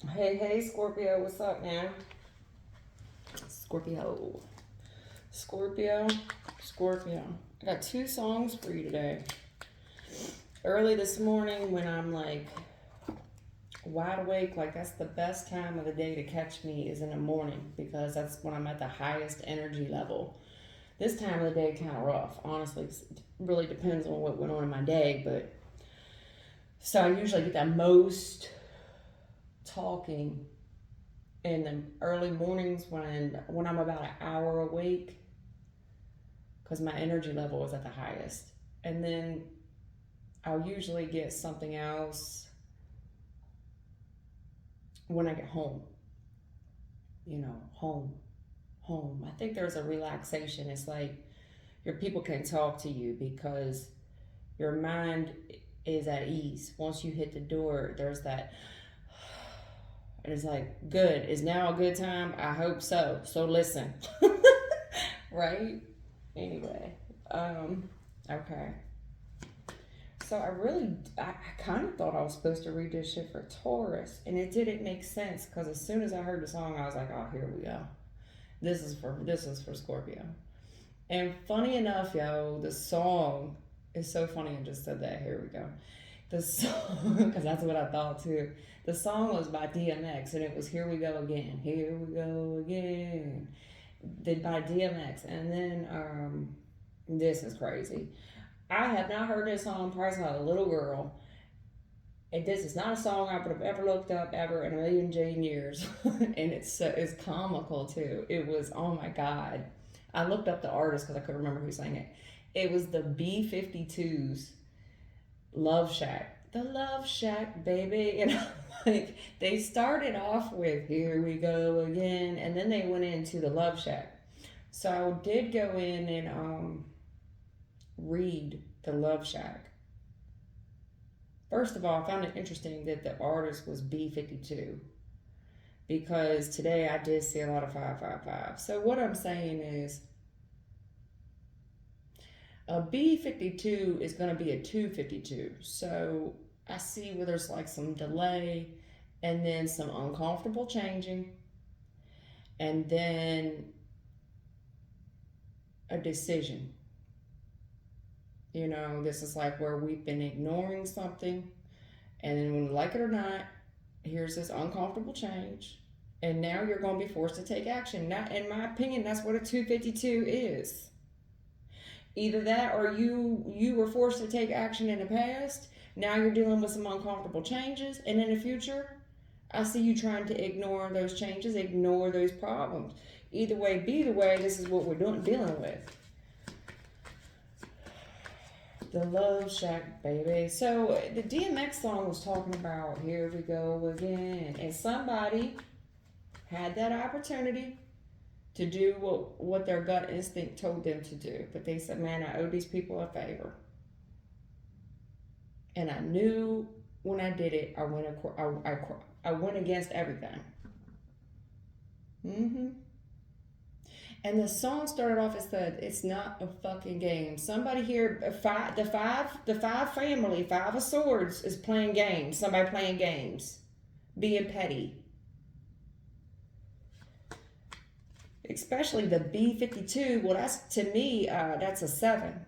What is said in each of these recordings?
Hey, Scorpio, what's up, man? Scorpio. Scorpio. Scorpio. I got two songs for you today. Early this morning, when I'm like wide awake, like that's the best time of the day to catch me is in the morning because that's when I'm at the highest energy level. This time of the day kind of rough, honestly. It really depends on what went on in my day, but so I usually get that most talking in the early mornings when I'm about an hour awake because my energy level is at the highest. And then I'll usually get something else when I get home. Home, home. I think there's a relaxation. It's like your people can talk to you because your mind is at ease. Once you hit the door, there's that. It's like, good. Is now a good time? I hope so. So listen. Right? Anyway. Okay. So I kind of thought I was supposed to read this shit for Taurus, and it didn't make sense because as soon as I heard the song, I was like, oh, here we go. This is for Scorpio. And funny enough, yo, the song is so funny. I just said that. Here we go. The song, because that's what I thought too. The song was by DMX, and it was "Here We Go Again." Here we go again. Did by DMX, and then this is crazy. I have not heard this song probably since I was a little girl. And this is not a song I would have ever looked up ever in a million jillion years, and it's comical too. It was, oh my god. I looked up the artist because I couldn't remember who sang it. It was the B-52s, Love Shack. The Love Shack, baby. And like they started off with "Here We Go Again," and then they went into the Love Shack. So I did go in and read the Love Shack. First of all, I found it interesting that the artist was B-52 because today I did see a lot of 555. So what I'm saying is a B-52 is going to be a 252. So I see where there's like some delay and then some uncomfortable changing and then a decision. This is like where we've been ignoring something, and then when, like it or not, here's this uncomfortable change, and now you're going to be forced to take action. Now, in my opinion, that's what a 252 is. Either that, or you were forced to take action in the past. Now you're dealing with some uncomfortable changes, and in the future, I see you trying to ignore those changes, ignore those problems. Either way, be the way. This is what we're dealing with. The Love Shack, baby. So the DMX song was talking about "Here We Go Again," and somebody had that opportunity to do what their gut instinct told them to do, but they said, "Man, I owe these people a favor," and I knew when I did it, I went against everything. Mm-hmm. And the song started off as said, "It's not a fucking game." Somebody here, the five family, Five of Swords is playing games. Somebody playing games, being petty. Especially the B-52. Well, that's to me, that's a 7,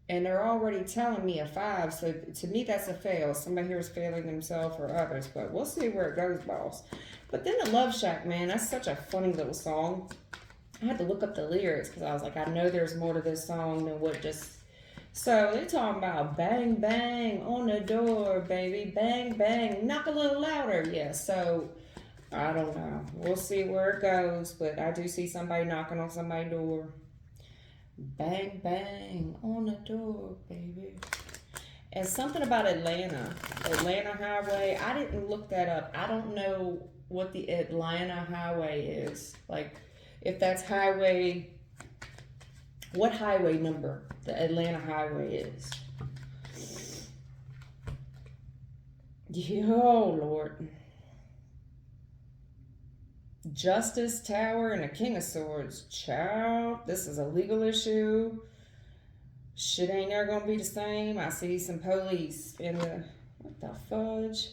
and they're already telling me a 5. So to me, that's a fail. Somebody here is failing themselves or others, but we'll see where it goes, boss. But then the Love Shack, man, that's such a funny little song. I had to look up the lyrics because I was like, I know there's more to this song than what just. So they're talking about bang, bang on the door, baby. Bang, bang. Knock a little louder. Yeah, so I don't know. We'll see where it goes, but I do see somebody knocking on somebody's door. Bang, bang on the door, baby. And something about Atlanta Highway. I didn't look that up. I don't know what the Atlanta Highway is. Like, if that's what highway number the Atlanta Highway is. Oh, Lord. Justice Tower and the King of Swords. Child, this is a legal issue. Shit ain't never gonna be the same. I see some police in the. What the fudge?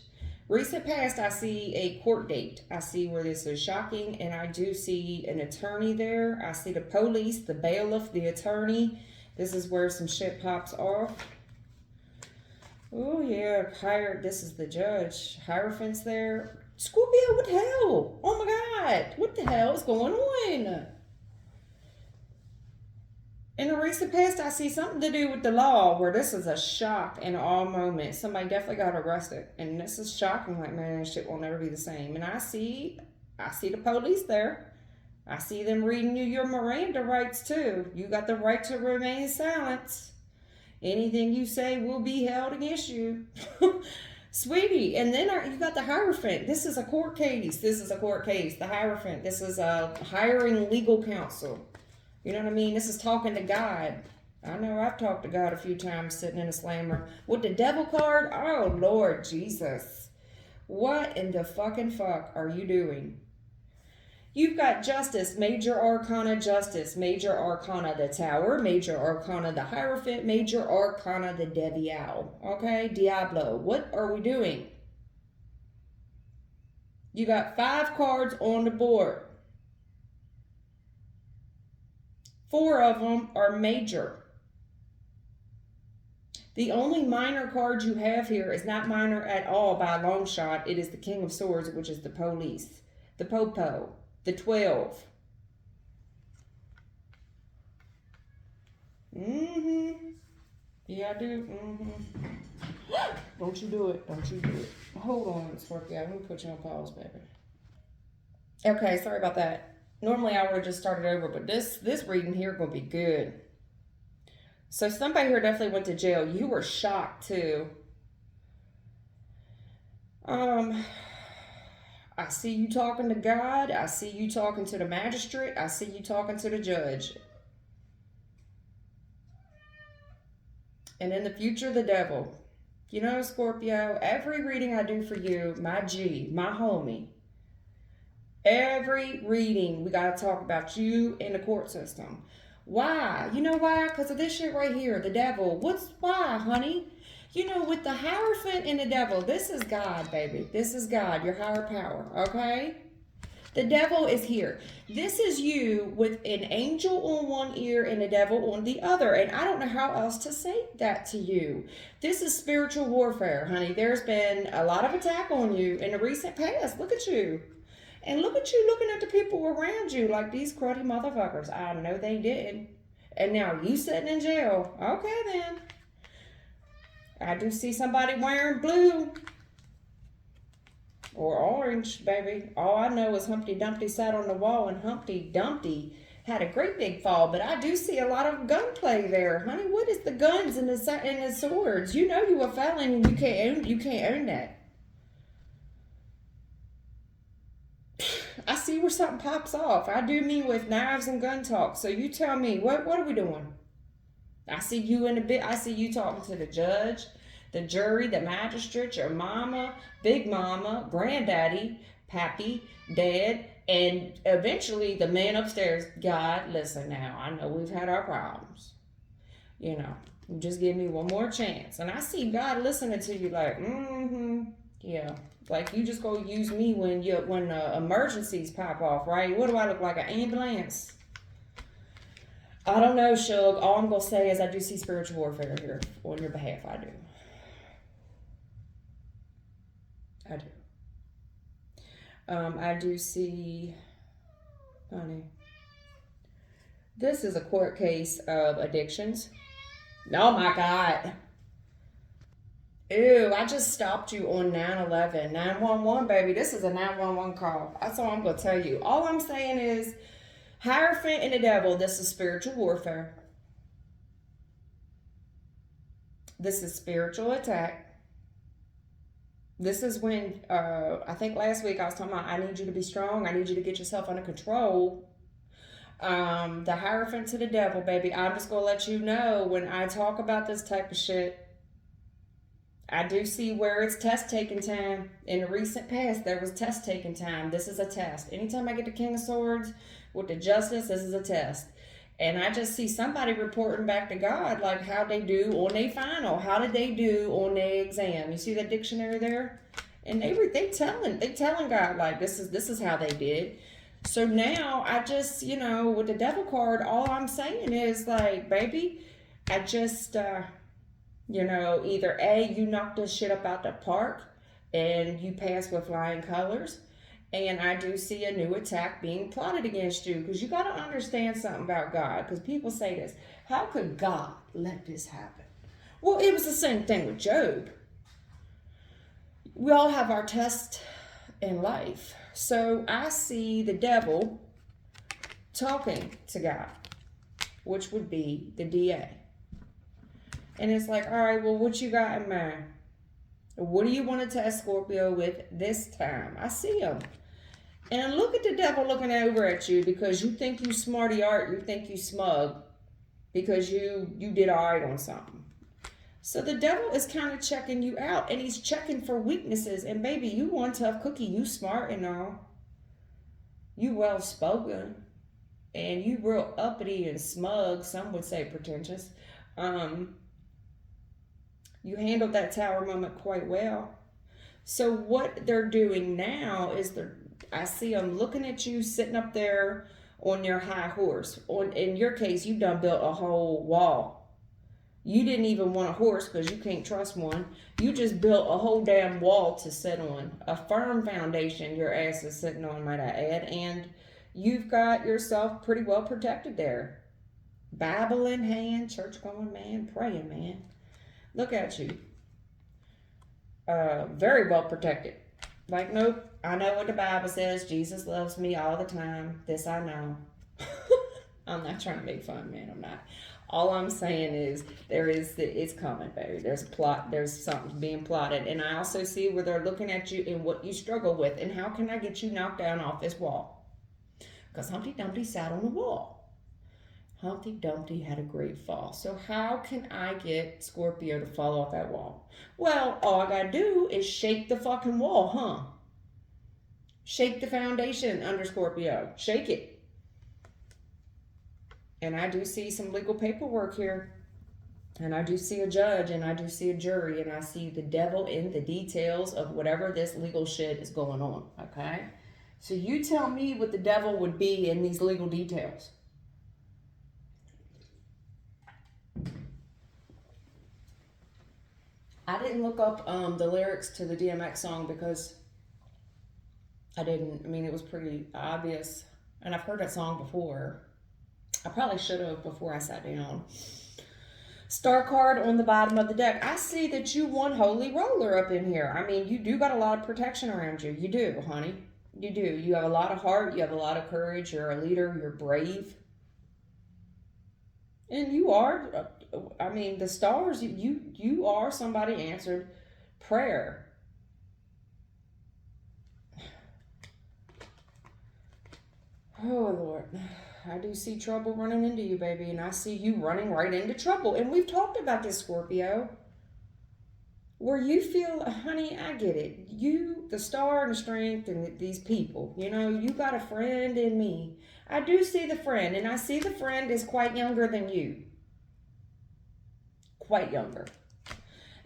Recent past, I see a court date. I see where this is shocking, and I do see an attorney there. I see the police, the bailiff, the attorney. This is where some shit pops off. Oh, yeah. This is the judge. Hierophant's there. Scorpio, what the hell? Oh, my God. What the hell is going on? In the recent past, I see something to do with the law where this is a shock in all moments. Somebody definitely got arrested. And this is shocking. Like, man, shit will never be the same. And I see the police there. I see them reading you your Miranda rights, too. You got the right to remain silent. Anything you say will be held against you. Sweetie. And then you got the Hierophant. This is a court case. The Hierophant. This is hiring legal counsel. You know what I mean? This is talking to God. I know I've talked to God a few times sitting in a slammer. With the devil card? Oh, Lord Jesus. What in the fucking fuck are you doing? You've got Justice, Major Arcana Justice, Major Arcana the Tower, Major Arcana the Hierophant, Major Arcana the Devial. Okay? Diablo. What are we doing? You got 5 cards on the board. 4 of them are major. The only minor card you have here is not minor at all by a long shot. It is the King of Swords, which is the police, the Popo, the 12. Yeah, I do. Don't you do it. Hold on, Scorpio. Let me put you on pause, baby. Okay, sorry about that. Normally I would have just started over, but this reading here gonna be good. So somebody here definitely went to jail. You were shocked too. I see you talking to God. I see you talking to the magistrate. I see you talking to the judge. And in the future, the devil. You know, Scorpio, every reading I do for you, my G, my homie, every reading, we got to talk about you in the court system. Why? You know why? Because of this shit right here, the devil. Why, honey? You know, with the Hierophant and the devil, this is God, baby. This is God, your higher power, okay? The devil is here. This is you with an angel on one ear and the devil on the other. And I don't know how else to say that to you. This is spiritual warfare, honey. There's been a lot of attack on you in the recent past. Look at you. And look at you looking at the people around you like these cruddy motherfuckers. I know they did. And now you sitting in jail. Okay, then. I do see somebody wearing blue. Or orange, baby. All I know is Humpty Dumpty sat on the wall and Humpty Dumpty had a great big fall. But I do see a lot of gunplay there, honey. What is the guns and the swords? You know you a felon and you can't own that. I see where something pops off. I do mean with knives and gun talk. So you tell me, what are we doing? I see you I see you talking to the judge, the jury, the magistrate, your mama, big mama, granddaddy, pappy, dad, and eventually the man upstairs. God, listen now. I know we've had our problems. You know, just give me one more chance. And I see God listening to you like, yeah. Like you just go use me when emergencies pop off, right? What do I look like, an ambulance? I don't know, Shug. All I'm gonna say is I do see spiritual warfare here on your behalf. I do. I do see, honey. This is a court case of addictions. Oh my God. Ew, I just stopped you on 911. 911, baby. This is a 911 call. That's all I'm going to tell you. All I'm saying is, Hierophant and the devil, this is spiritual warfare. This is spiritual attack. This is when, I think last week I was talking about, I need you to be strong. I need you to get yourself under control. The Hierophant to the devil, baby. I'm just going to let you know when I talk about this type of shit, I do see where it's test taking time. In the recent past, there was test taking time. This is a test. Anytime I get the King of Swords with the Justice, this is a test. And I just see somebody reporting back to God, like how they do on their final. How did they do on their exam? You see that dictionary there? And they telling God like this is how they did. So now I just, with the devil card, all I'm saying is like, baby, I just either A, you knock this shit up out the park and you pass with flying colors. And I do see a new attack being plotted against you, because you got to understand something about God. Because people say this: how could God let this happen? Well, it was the same thing with Job. We all have our test in life. So I see the devil talking to God, which would be the DA. And it's like, all right, well, what you got in mind? What do you want to test Scorpio with this time? I see him. And look at the devil looking over at you, because you think you smarty art, you think you smug, because you did all right on something. So the devil is kind of checking you out, and he's checking for weaknesses. And baby, you one tough cookie, you smart and all. You well spoken, and you real uppity and smug, some would say pretentious. You handled that tower moment quite well. So what they're doing now is I see them looking at you sitting up there on your high horse. In your case, you done built a whole wall. You didn't even want a horse because you can't trust one. You just built a whole damn wall to sit on. A firm foundation your ass is sitting on, might I add. And you've got yourself pretty well protected there. Bible in hand, church going man, praying man. Look at you. Very well protected. Like, nope, I know what the Bible says. Jesus loves me all the time. This I know. I'm not trying to make fun, man. I'm not. All I'm saying is it's coming, baby. There's a plot. There's something being plotted. And I also see where they're looking at you and what you struggle with. And how can I get you knocked down off this wall? Because Humpty Dumpty sat on the wall. Humpty Dumpty had a great fall. So how can I get Scorpio to fall off that wall? Well, all I gotta do is shake the fucking wall, huh? Shake the foundation under Scorpio. Shake it. And I do see some legal paperwork here. And I do see a judge, and I do see a jury, and I see the devil in the details of whatever this legal shit is going on, okay? So you tell me what the devil would be in these legal details. I didn't look up the lyrics to the DMX song because I didn't. I mean, it was pretty obvious. And I've heard that song before. I probably should have before I sat down. Star card on the bottom of the deck. I see that you won Holy Roller up in here. I mean, you do got a lot of protection around you. You do, honey. You do. You have a lot of heart. You have a lot of courage. You're a leader. You're brave. And you are, I mean, the stars, you are somebody answered prayer. Oh, Lord. I do see trouble running into you, baby, and I see you running right into trouble. And we've talked about this, Scorpio, where you feel, honey, I get it. You, the star and the strength and these people, you got a friend in me. I do see the friend, and I see the friend is quite younger than you. Quite younger.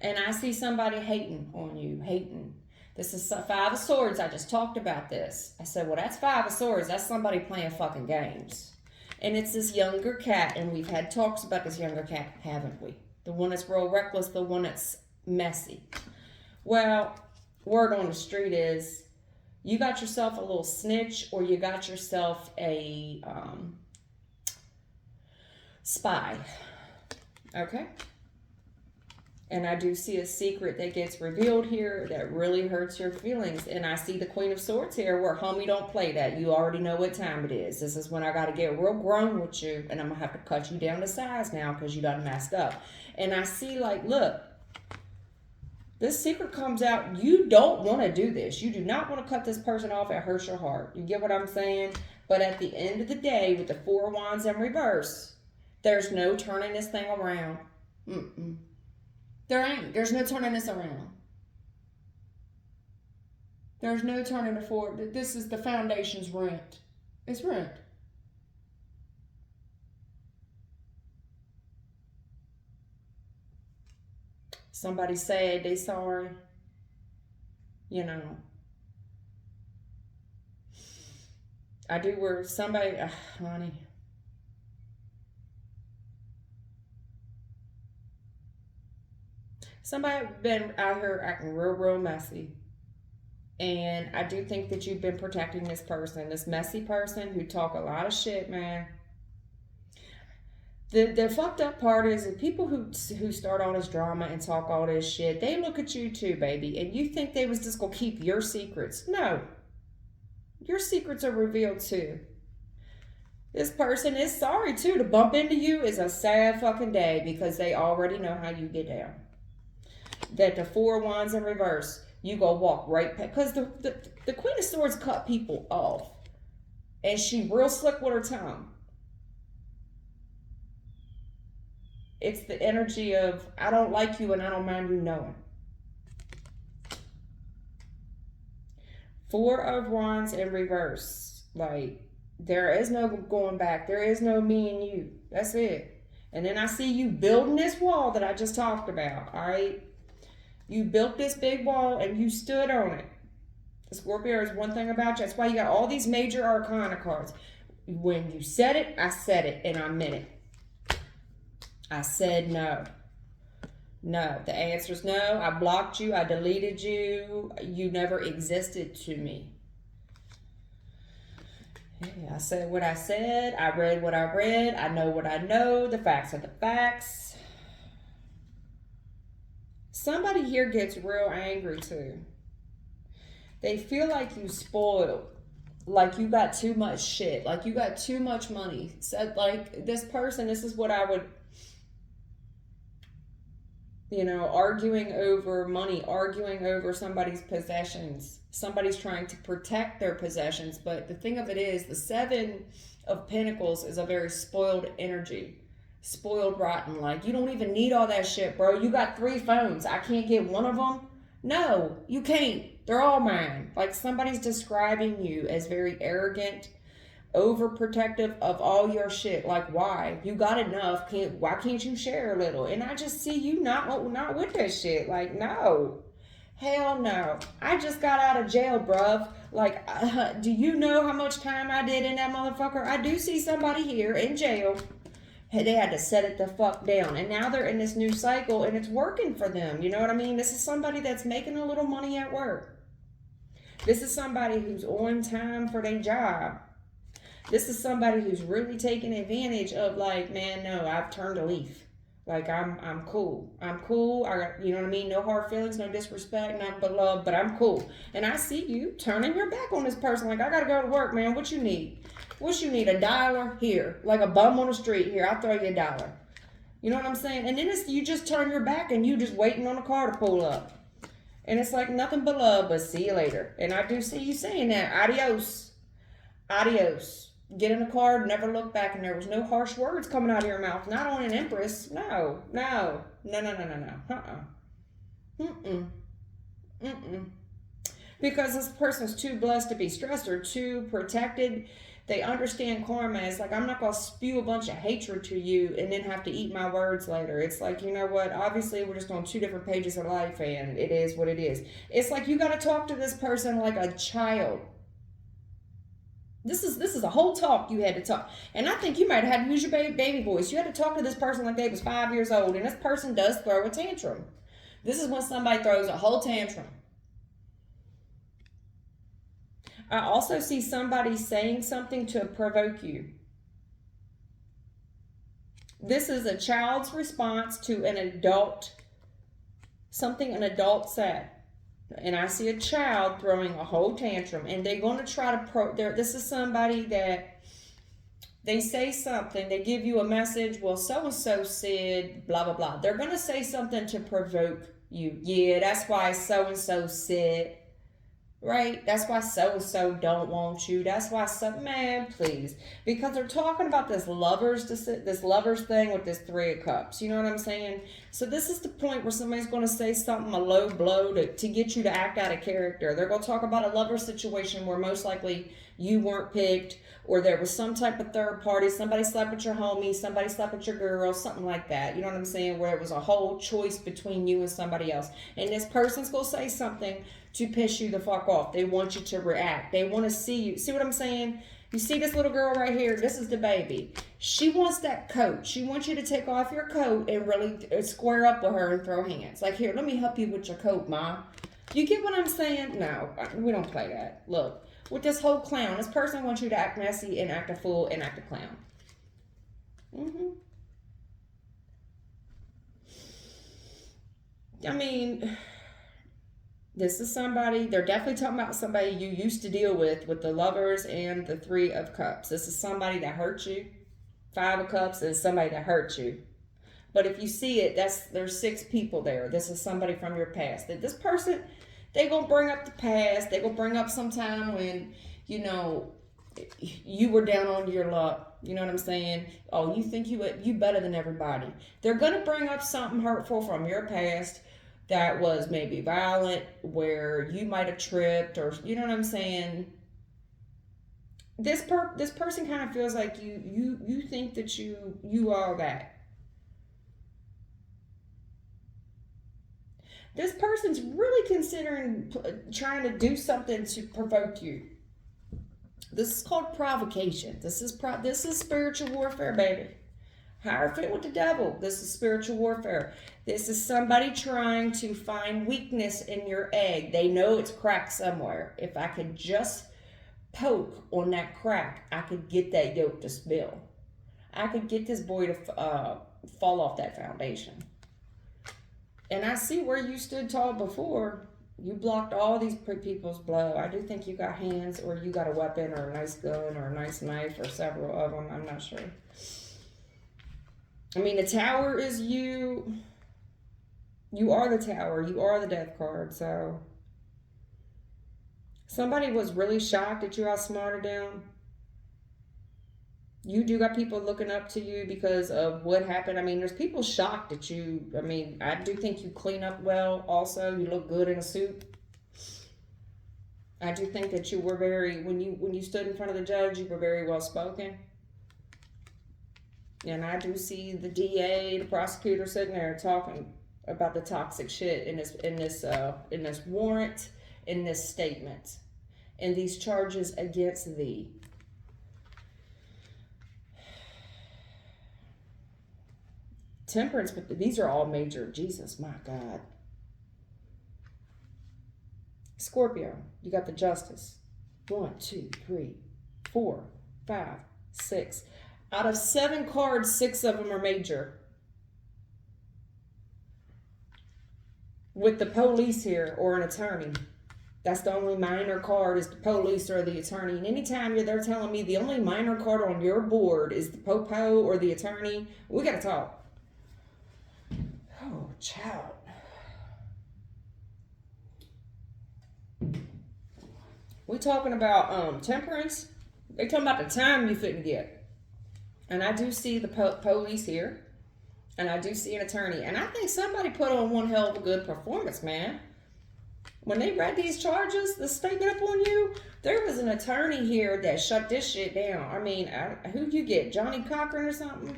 And I see somebody hating on you, hating. This is Five of Swords. I just talked about this. I said, well, that's Five of Swords. That's somebody playing fucking games. And it's this younger cat, and we've had talks about this younger cat, haven't we? The one that's real reckless, the one that's messy. Well, word on the street is you got yourself a little snitch, or you got yourself a spy. Okay? And I do see a secret that gets revealed here that really hurts your feelings. And I see the Queen of Swords here, where, homie, don't play that. You already know what time it is. This is when I got to get real grown with you. And I'm going to have to cut you down to size now because you done messed up. And I see, like, look, this secret comes out. You don't want to do this. You do not want to cut this person off. It hurts your heart. You get what I'm saying? But at the end of the day, with the Four of Wands in reverse, there's no turning this thing around. There ain't. There's no turning this around. There's no turning it forward. This is the foundation's rent. It's rent. Somebody said they sorry. you know. I do where somebody, honey. Somebody been out here acting real messy. And I do think that you've been protecting this messy person who talk a lot of shit, man. The fucked up part is that people who start all this drama and talk all this shit, they look at you too, baby, and you think they was just gonna keep your secrets. No. Your secrets are revealed too. This person is sorry too. To bump into you is a sad fucking day because they already know how you get down. That the Four of Wands in reverse, you go walk right past, because the Queen of Swords cut people off, and she real slick with her tongue. It's the energy of, I don't like you and I don't mind you knowing. Four of Wands in reverse. Like, there is no going back. There is no me and you. That's it. And then I see you building this wall that I just talked about. All right. You built this big wall and you stood on it. The Scorpio is one thing about you. That's why you got all these major arcana cards. When you said it, I said it and I meant it. I said no. No. The answer is no. I blocked you. I deleted you. You never existed to me. I said what I said. I read what I read. I know what I know. The facts are the facts. Somebody here gets real angry too. They feel like you spoiled. Like you got too much shit. Like you got too much money. So like this person, this is what I would, arguing over money, arguing over somebody's possessions. Somebody's trying to protect their possessions. But the thing of it is, the Seven of Pentacles is a very spoiled energy. Spoiled rotten. Like, you don't even need all that shit, bro. You got 3 phones. I can't get one of them? No, you can't. They're all mine. Like, somebody's describing you as very arrogant, overprotective of all your shit. Like, why? You got enough. Why can't you share a little? And I just see you not with that shit. Like, no. Hell no. I just got out of jail, bruv. Like, do you know how much time I did in that motherfucker? I do see somebody here in jail. They had to set it the fuck down. And now they're in this new cycle and it's working for them. You know what I mean? This is somebody that's making a little money at work. This is somebody who's on time for their job. This is somebody who's really taking advantage of, like, man, no, I've turned a leaf. Like, I'm cool. I'm cool. You know what I mean? No hard feelings, no disrespect, nothing but love, but I'm cool. And I see you turning your back on this person. Like, I got to go to work, man. What you need? What you need? $1? Here. Like a bum on the street. Here, I'll throw you $1. You know what I'm saying? And then you just turn your back and you just waiting on a car to pull up. And it's like nothing but love, but see you later. And I do see you saying that. Adios. Adios. Get in the car, never look back, and there was no harsh words coming out of your mouth. Not on an Empress. No. Because this person's too blessed to be stressed or too protected. They understand karma. It's like, I'm not going to spew a bunch of hatred to you and then have to eat my words later. It's like, you know what? Obviously, we're just on 2 different pages of life, and it is what it is. It's like you got to talk to this person like a child. This is a whole talk you had to talk. And I think you might have had to use your baby voice. You had to talk to this person like they was 5 years old. And this person does throw a tantrum. This is when somebody throws a whole tantrum. I also see somebody saying something to provoke you. This is a child's response to an adult, something an adult said. And I see a child throwing a whole tantrum, and they're going to try to this is somebody that they say something, they give you a message. Well, so-and-so said blah, blah, blah. They're going to say something to provoke you. Yeah, that's why so-and-so said, right? That's why so-and-so don't want you. That's why man, please. Because they're talking about this lovers thing with this 3 of Cups. You know what I'm saying? So this is the point where somebody's going to say something, a low blow to get you to act out of character. They're going to talk about a lover situation where most likely you weren't picked, or there was some type of third party. Somebody slept with your homie, somebody slept with your girl, something like that. You know what I'm saying? Where it was a whole choice between you and somebody else. And this person's going to say something to piss you the fuck off. They want you to react. They want to see you. See what I'm saying? You see this little girl right here? This is the baby. She wants that coat. She wants you to take off your coat and really square up with her and throw hands. Like, here, let me help you with your coat, Ma. You get what I'm saying? No, we don't play that. Look, with this whole clown, this person wants you to act messy and act a fool and act a clown. I mean, this is somebody, they're definitely talking about somebody you used to deal with the Lovers and the Three of Cups. This is somebody that hurt you. Five of Cups is somebody that hurt you. But if you see it, there's 6 people there. This is somebody from your past. That this person, they gonna bring up the past. They gonna bring up some time when, you know, you were down on your luck. You know what I'm saying? Oh, you think you better than everybody. They're gonna bring up something hurtful from your past that was maybe violent, where you might have tripped, or you know what I'm saying. This person kind of feels like you think that you are that. This person's really considering trying to do something to provoke you. This is called provocation. This is spiritual warfare, baby. Hierophant with the devil. This is spiritual warfare. This is somebody trying to find weakness in your egg. They know it's cracked somewhere. If I could just poke on that crack, I could get that yolk to spill. I could get this boy to fall off that foundation. And I see where you stood tall before. You blocked all these people's blow. I do think you got hands, or you got a weapon, or a nice gun, or a nice knife, or several of them. I'm not sure. I mean, the Tower is you. You are the Tower. You are the Death card. So somebody was really shocked that you outsmarted them. You do got people looking up to you because of what happened. I mean, there's people shocked at you. I mean, I do think you clean up well also. You look good in a suit. I do think that you were very, when you stood in front of the judge, you were very well spoken. And I do see the DA, the prosecutor sitting there talking about the toxic shit in this warrant, in this statement, in these charges against thee. Temperance, but these are all major. Jesus, my God. Scorpio, you got the Justice. 1, 2, 3, 4, 5, 6. Out of 7 cards, 6 of them are major. With the police here, or an attorney. That's the only minor card, is the police or the attorney. And anytime they're telling me the only minor card on your board is the popo or the attorney, we got to talk. Oh, child. We talking about temperance. They talking about the time you fitting get. And I do see the police here. And I do see an attorney. And I think somebody put on one hell of a good performance, man. When they read these charges, the statement up on you, there was an attorney here that shut this shit down. I mean, who'd you get? Johnny Cochran or something?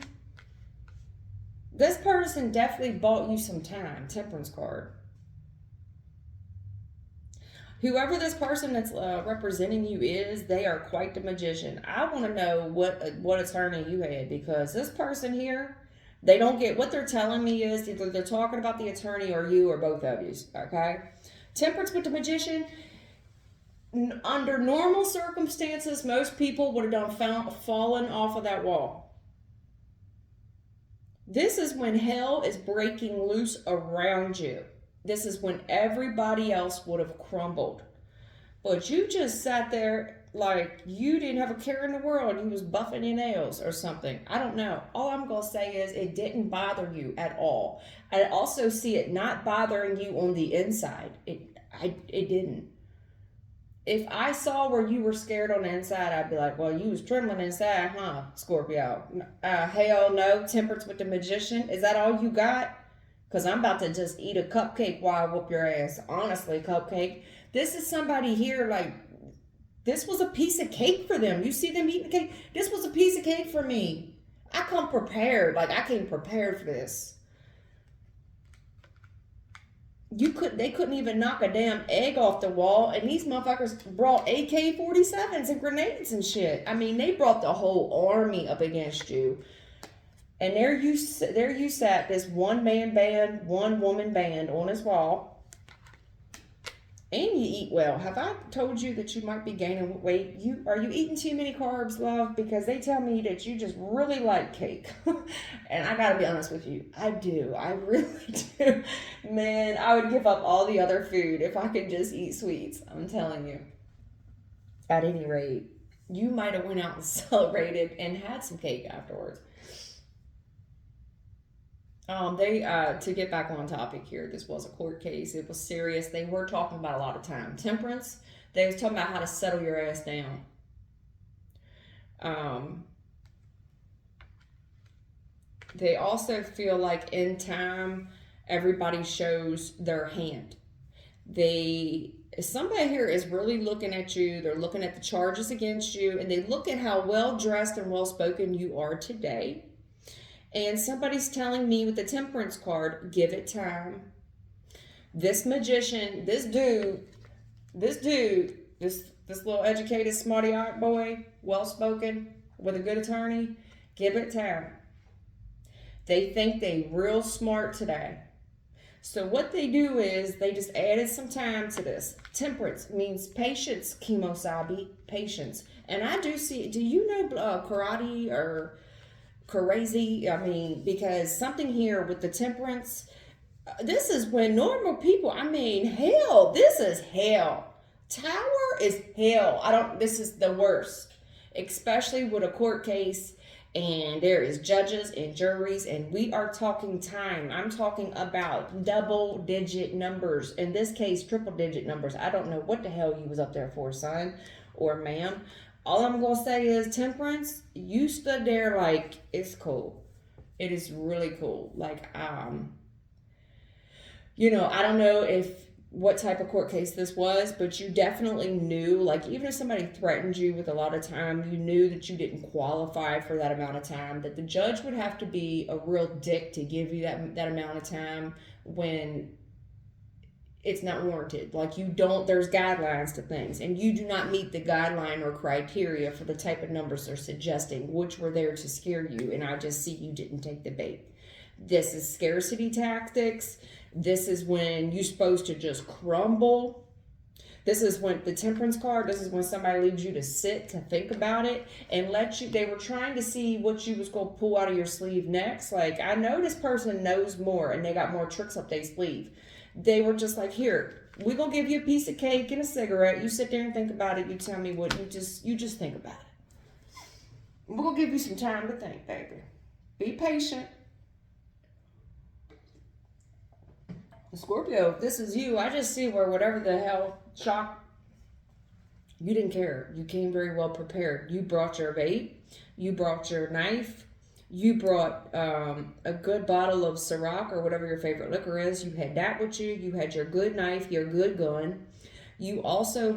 This person definitely bought you some time. Temperance card. Whoever this person that's representing you is, they are quite the magician. I want to know what attorney you had, because this person here, they don't get what they're telling me is either they're talking about the attorney or you or both of you. Okay? Temperance with the magician. Under normal circumstances, most people would have fallen off of that wall. This is when hell is breaking loose around you. This is when everybody else would have crumbled. But you just sat there like you didn't have a care in the world. You was buffing your nails or something. I don't know. All I'm going to say is it didn't bother you at all. I also see it not bothering you on the inside. It didn't. If I saw where you were scared on the inside, I'd be like, well, you was trembling inside, huh, Scorpio? Hell no. Temperance with the magician. Is that all you got? Because I'm about to just eat a cupcake while I whoop your ass. Honestly, cupcake. This is somebody here, like, this was a piece of cake for them. You see them eating cake? This was a piece of cake for me. I come prepared. Like, I came prepared for this. They couldn't even knock a damn egg off the wall, and these motherfuckers brought AK-47s and grenades and shit. I mean, they brought the whole army up against you. And there you sat, this one man band, one woman band on his wall. And you eat well. Have I told you that you might be gaining weight? Are you eating too many carbs, love? Because they tell me that you just really like cake. And I gotta be honest with you, I do. I really do. Man, I would give up all the other food if I could just eat sweets. I'm telling you. At any rate, you might have went out and celebrated and had some cake afterwards. They To get back on topic here, this was a court case. It was serious. They were talking about a lot of time. Temperance. They was talking about how to settle your ass down. Um, they also feel like in time, everybody shows their hand. Somebody here is really looking at you. They're looking at the charges against you, and they look at how well dressed and well spoken you are today. And somebody's telling me with the temperance card, give it time. This magician, this little educated smarty art boy, well spoken, with a good attorney, give it time. They think they real smart today. So what they do is they just added some time to this. Temperance means patience, Kimosabi, patience. And I do you know karate or crazy? I mean, because something here with the temperance, this is when normal people, I mean, hell, this is hell. Tower is hell. This is the worst, especially with a court case and there is judges and juries, and we are talking time. I'm talking about double digit numbers. In this case, triple digit numbers. I don't know what the hell you was up there for, son or ma'am. All I'm going to say is, temperance, you stood there like, it's cool. It is really cool. Like, I don't know what type of court case this was, but you definitely knew, like, even if somebody threatened you with a lot of time, you knew that you didn't qualify for that amount of time, that the judge would have to be a real dick to give you that amount of time when it's not warranted. Like, there's guidelines to things, and you do not meet the guideline or criteria for the type of numbers they're suggesting, which were there to scare you, and I just see you didn't take the bait. This is scarcity tactics. This is when you're supposed to just crumble. This is when the temperance card, this is when somebody leaves you to sit, to think about it, and they were trying to see what you was going to pull out of your sleeve next. Like, I know this person knows more, and they got more tricks up their sleeve. They were just like, here, we're going to give you a piece of cake and a cigarette. You sit there and think about it. You tell me what, you just think about it. We're going to give you some time to think, baby. Be patient. Scorpio, if this is you, I just see where whatever the hell shock, you didn't care. You came very well prepared. You brought your vape. You brought your knife. You brought a good bottle of Ciroc or whatever your favorite liquor is. You had that with you. You had your good knife, your good gun. You also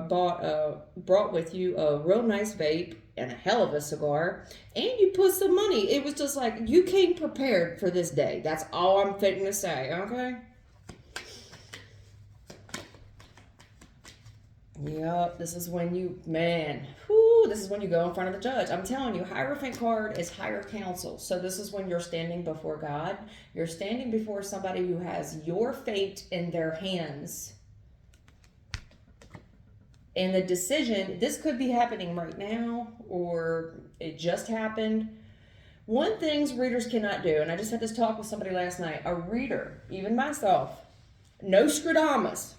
brought with you a real nice vape and a hell of a cigar. And you put some money. It was just like, you came prepared for this day. That's all I'm fitting to say, okay? Yep, this is when this is when you go in front of the judge. I'm telling you, Hierophant card is higher counsel. So this is when you're standing before God. You're standing before somebody who has your fate in their hands. And the decision, this could be happening right now, or it just happened. One thing readers cannot do, and I just had this talk with somebody last night, a reader, even myself, Nostradamus.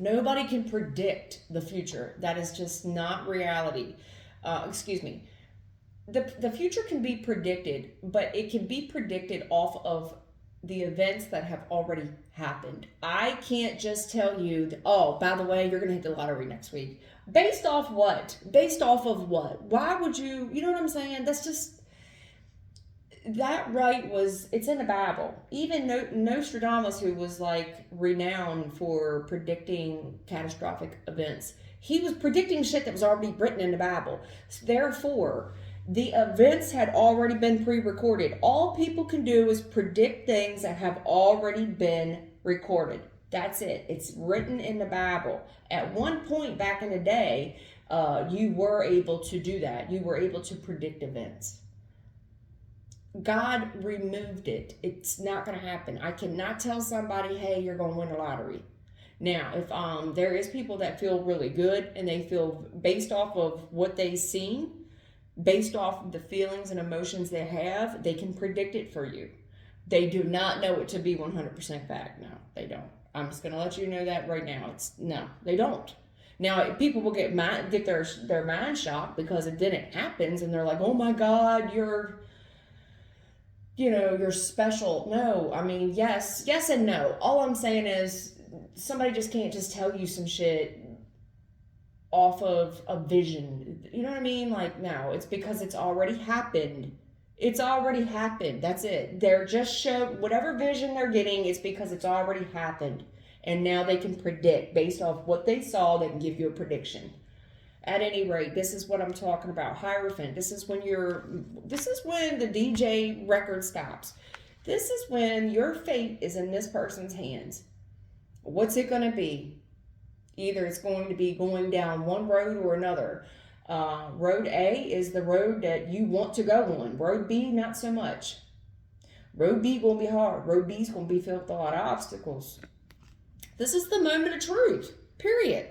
Nobody can predict the future. That is just not reality. The future can be predicted, but it can be predicted off of the events that have already happened. I can't just tell you, by the way, you're going to hit the lottery next week. Based off what? Based off of what? Why would you know what I'm saying? That's just, it's in the Bible. Even Nostradamus, who was like renowned for predicting catastrophic events, he was predicting shit that was already written in the Bible. Therefore, the events had already been pre-recorded. All people can do is predict things that have already been recorded. That's it. It's written in the Bible. At one point back in the day, you were able to do that. You were able to predict events. God removed it. It's not going to happen. I cannot tell somebody, hey, you're going to win the lottery. Now, if there is people that feel really good and they feel based off of what they've seen, based off of the feelings and emotions they have, they can predict it for you. They do not know it to be 100% fact. No, they don't. I'm just going to let you know that right now. No, they don't. Now, people will get their mind shocked because it didn't happen, and they're like, oh my God, you're special. No, I mean, yes and no. All I'm saying is somebody just can't just tell you some shit off of a vision. You know what I mean? Like, no, it's because it's already happened. It's already happened. That's it. They're just showing whatever vision they're getting, it's because it's already happened. And now they can predict based off what they saw, they can give you a prediction. At any rate, this is what I'm talking about. Hierophant. This is when the DJ record stops. This is when your fate is in this person's hands. What's it going to be? Either it's going to be going down one road or another. Road A is the road that you want to go on. Road B, not so much. Road B going to be hard. Road B is going to be filled with a lot of obstacles. This is the moment of truth, period.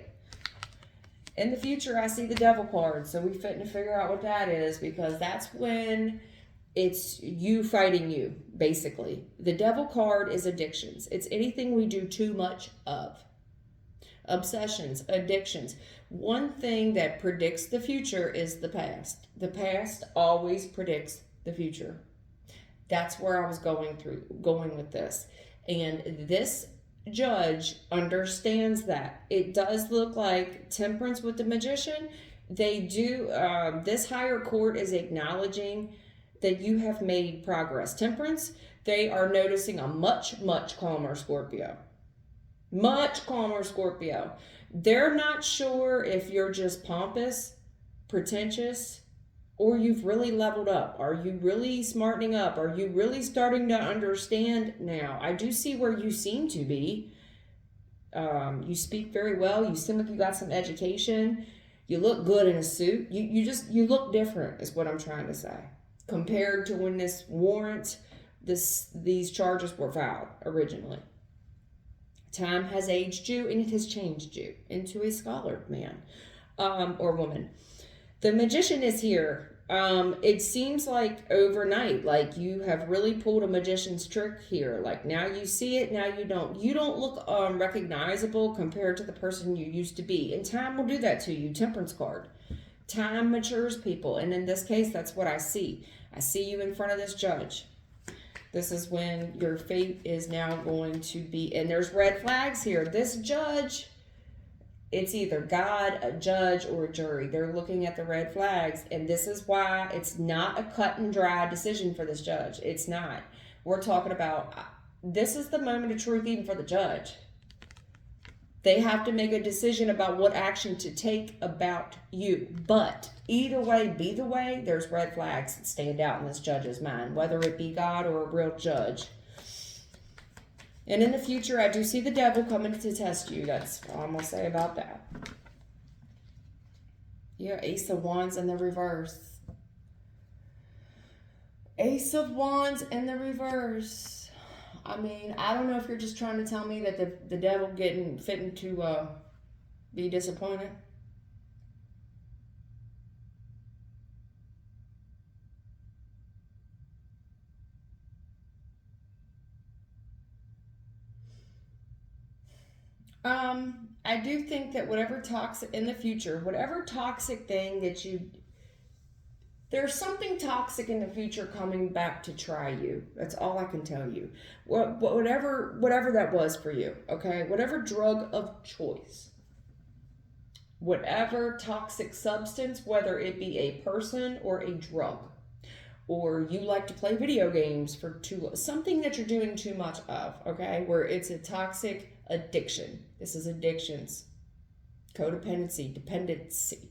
In the future, I see the devil card, so we fitting to figure out what that is, because that's when it's you fighting you, basically. The devil card is addictions. It's anything we do too much of. Obsessions, addictions. One thing that predicts the future is the past. The past always predicts the future. That's where I was going with this. And this judge understands that. It does look like Temperance with the Magician. They do, this higher court is acknowledging that you have made progress. Temperance, they are noticing a much, much calmer Scorpio. Much calmer Scorpio. They're not sure if you're just pompous, pretentious, or you've really leveled up. Are you really smartening up? Are you really starting to understand now? I do see where you seem to be. You speak very well. You seem like you got some education. You look good in a suit. You look different is what I'm trying to say. Compared to when these charges were filed originally. Time has aged you and it has changed you into a scholar man or woman. The Magician is here. It seems like overnight, like you have really pulled a magician's trick here. Like now you see it, now you don't. You don't look recognizable compared to the person you used to be. And time will do that to you. Temperance card. Time matures people. And in this case, that's what I see. I see you in front of this judge. This is when your fate is now going to be, and there's red flags here. This judge, it's either God, a judge, or a jury. They're looking at the red flags, and this is why it's not a cut and dry decision for this judge. It's not. We're talking about, this is the moment of truth even for the judge. They have to make a decision about what action to take about you. But either way, be the way, there's red flags that stand out in this judge's mind, whether it be God or a real judge. And in the future, I do see the devil coming to test you. That's all I'm going to say about that. Yeah, Ace of Wands in the reverse. Ace of Wands in the reverse. I mean, I don't know if you're just trying to tell me that the devil fitting to be disappointed. I do think that whatever toxic in the future, whatever toxic thing that there's something toxic in the future coming back to try you. That's all I can tell you. Whatever that was for you, okay? Whatever drug of choice, whatever toxic substance, whether it be a person or a drug, or you like to play video games something that you're doing too much of, okay? Where it's a toxic addiction. This is addictions, codependency, dependency.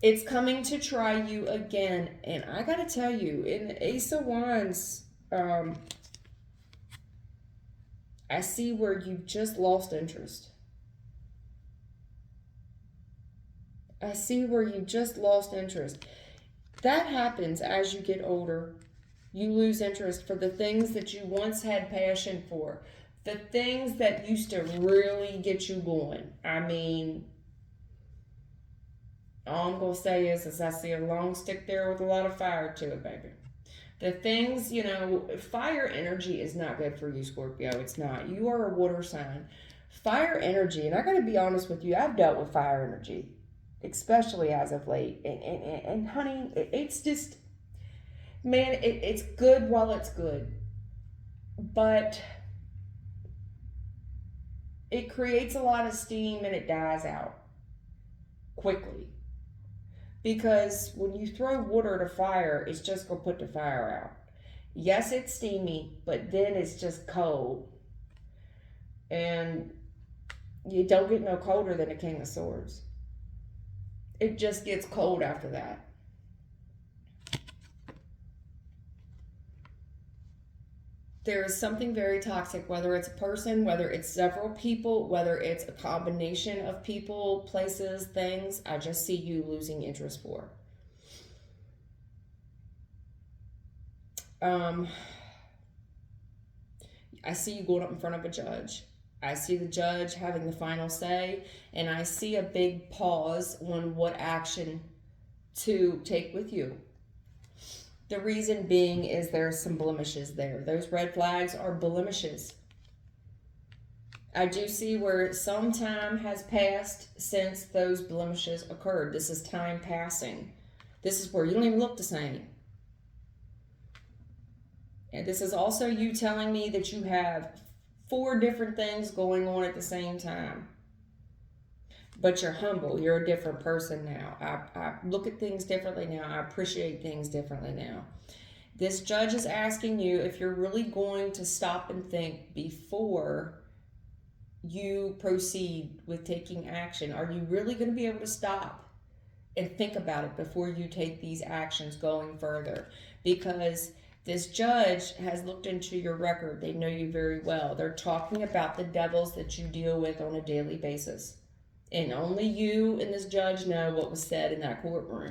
It's coming to try you again. And I got to tell you, in the Ace of Wands, I see where you've just lost interest. I see where you just lost interest. That happens as you get older. You lose interest for the things that you once had passion for, the things that used to really get you going. I mean, all I'm going to say is I see a long stick there with a lot of fire to it, baby. The things, fire energy is not good for you, Scorpio. It's not. You are a water sign. Fire energy, and I got to be honest with you, I've dealt with fire energy, especially as of late. And honey, it's just, man, it's good while it's good. But it creates a lot of steam and it dies out quickly. Because when you throw water to fire, it's just going to put the fire out. Yes, it's steamy, but then it's just cold. And you don't get no colder than a King of Swords. It just gets cold after that. There is something very toxic, whether it's a person, whether it's several people, whether it's a combination of people, places, things. I just see you losing interest for. I see you going up in front of a judge. I see the judge having the final say, and I see a big pause on what action to take with you. The reason being is there's some blemishes there. Those red flags are blemishes. I do see where some time has passed since those blemishes occurred. This is time passing. This is where you don't even look the same. And this is also you telling me that you have 4 different things going on at the same time. But you're humble. You're a different person now. I look at things differently now. I appreciate things differently now. This judge is asking you if you're really going to stop and think before you proceed with taking action. Are you really going to be able to stop and think about it before you take these actions going further? Because this judge has looked into your record. They know you very well. They're talking about the devils that you deal with on a daily basis. And only you and this judge know what was said in that courtroom.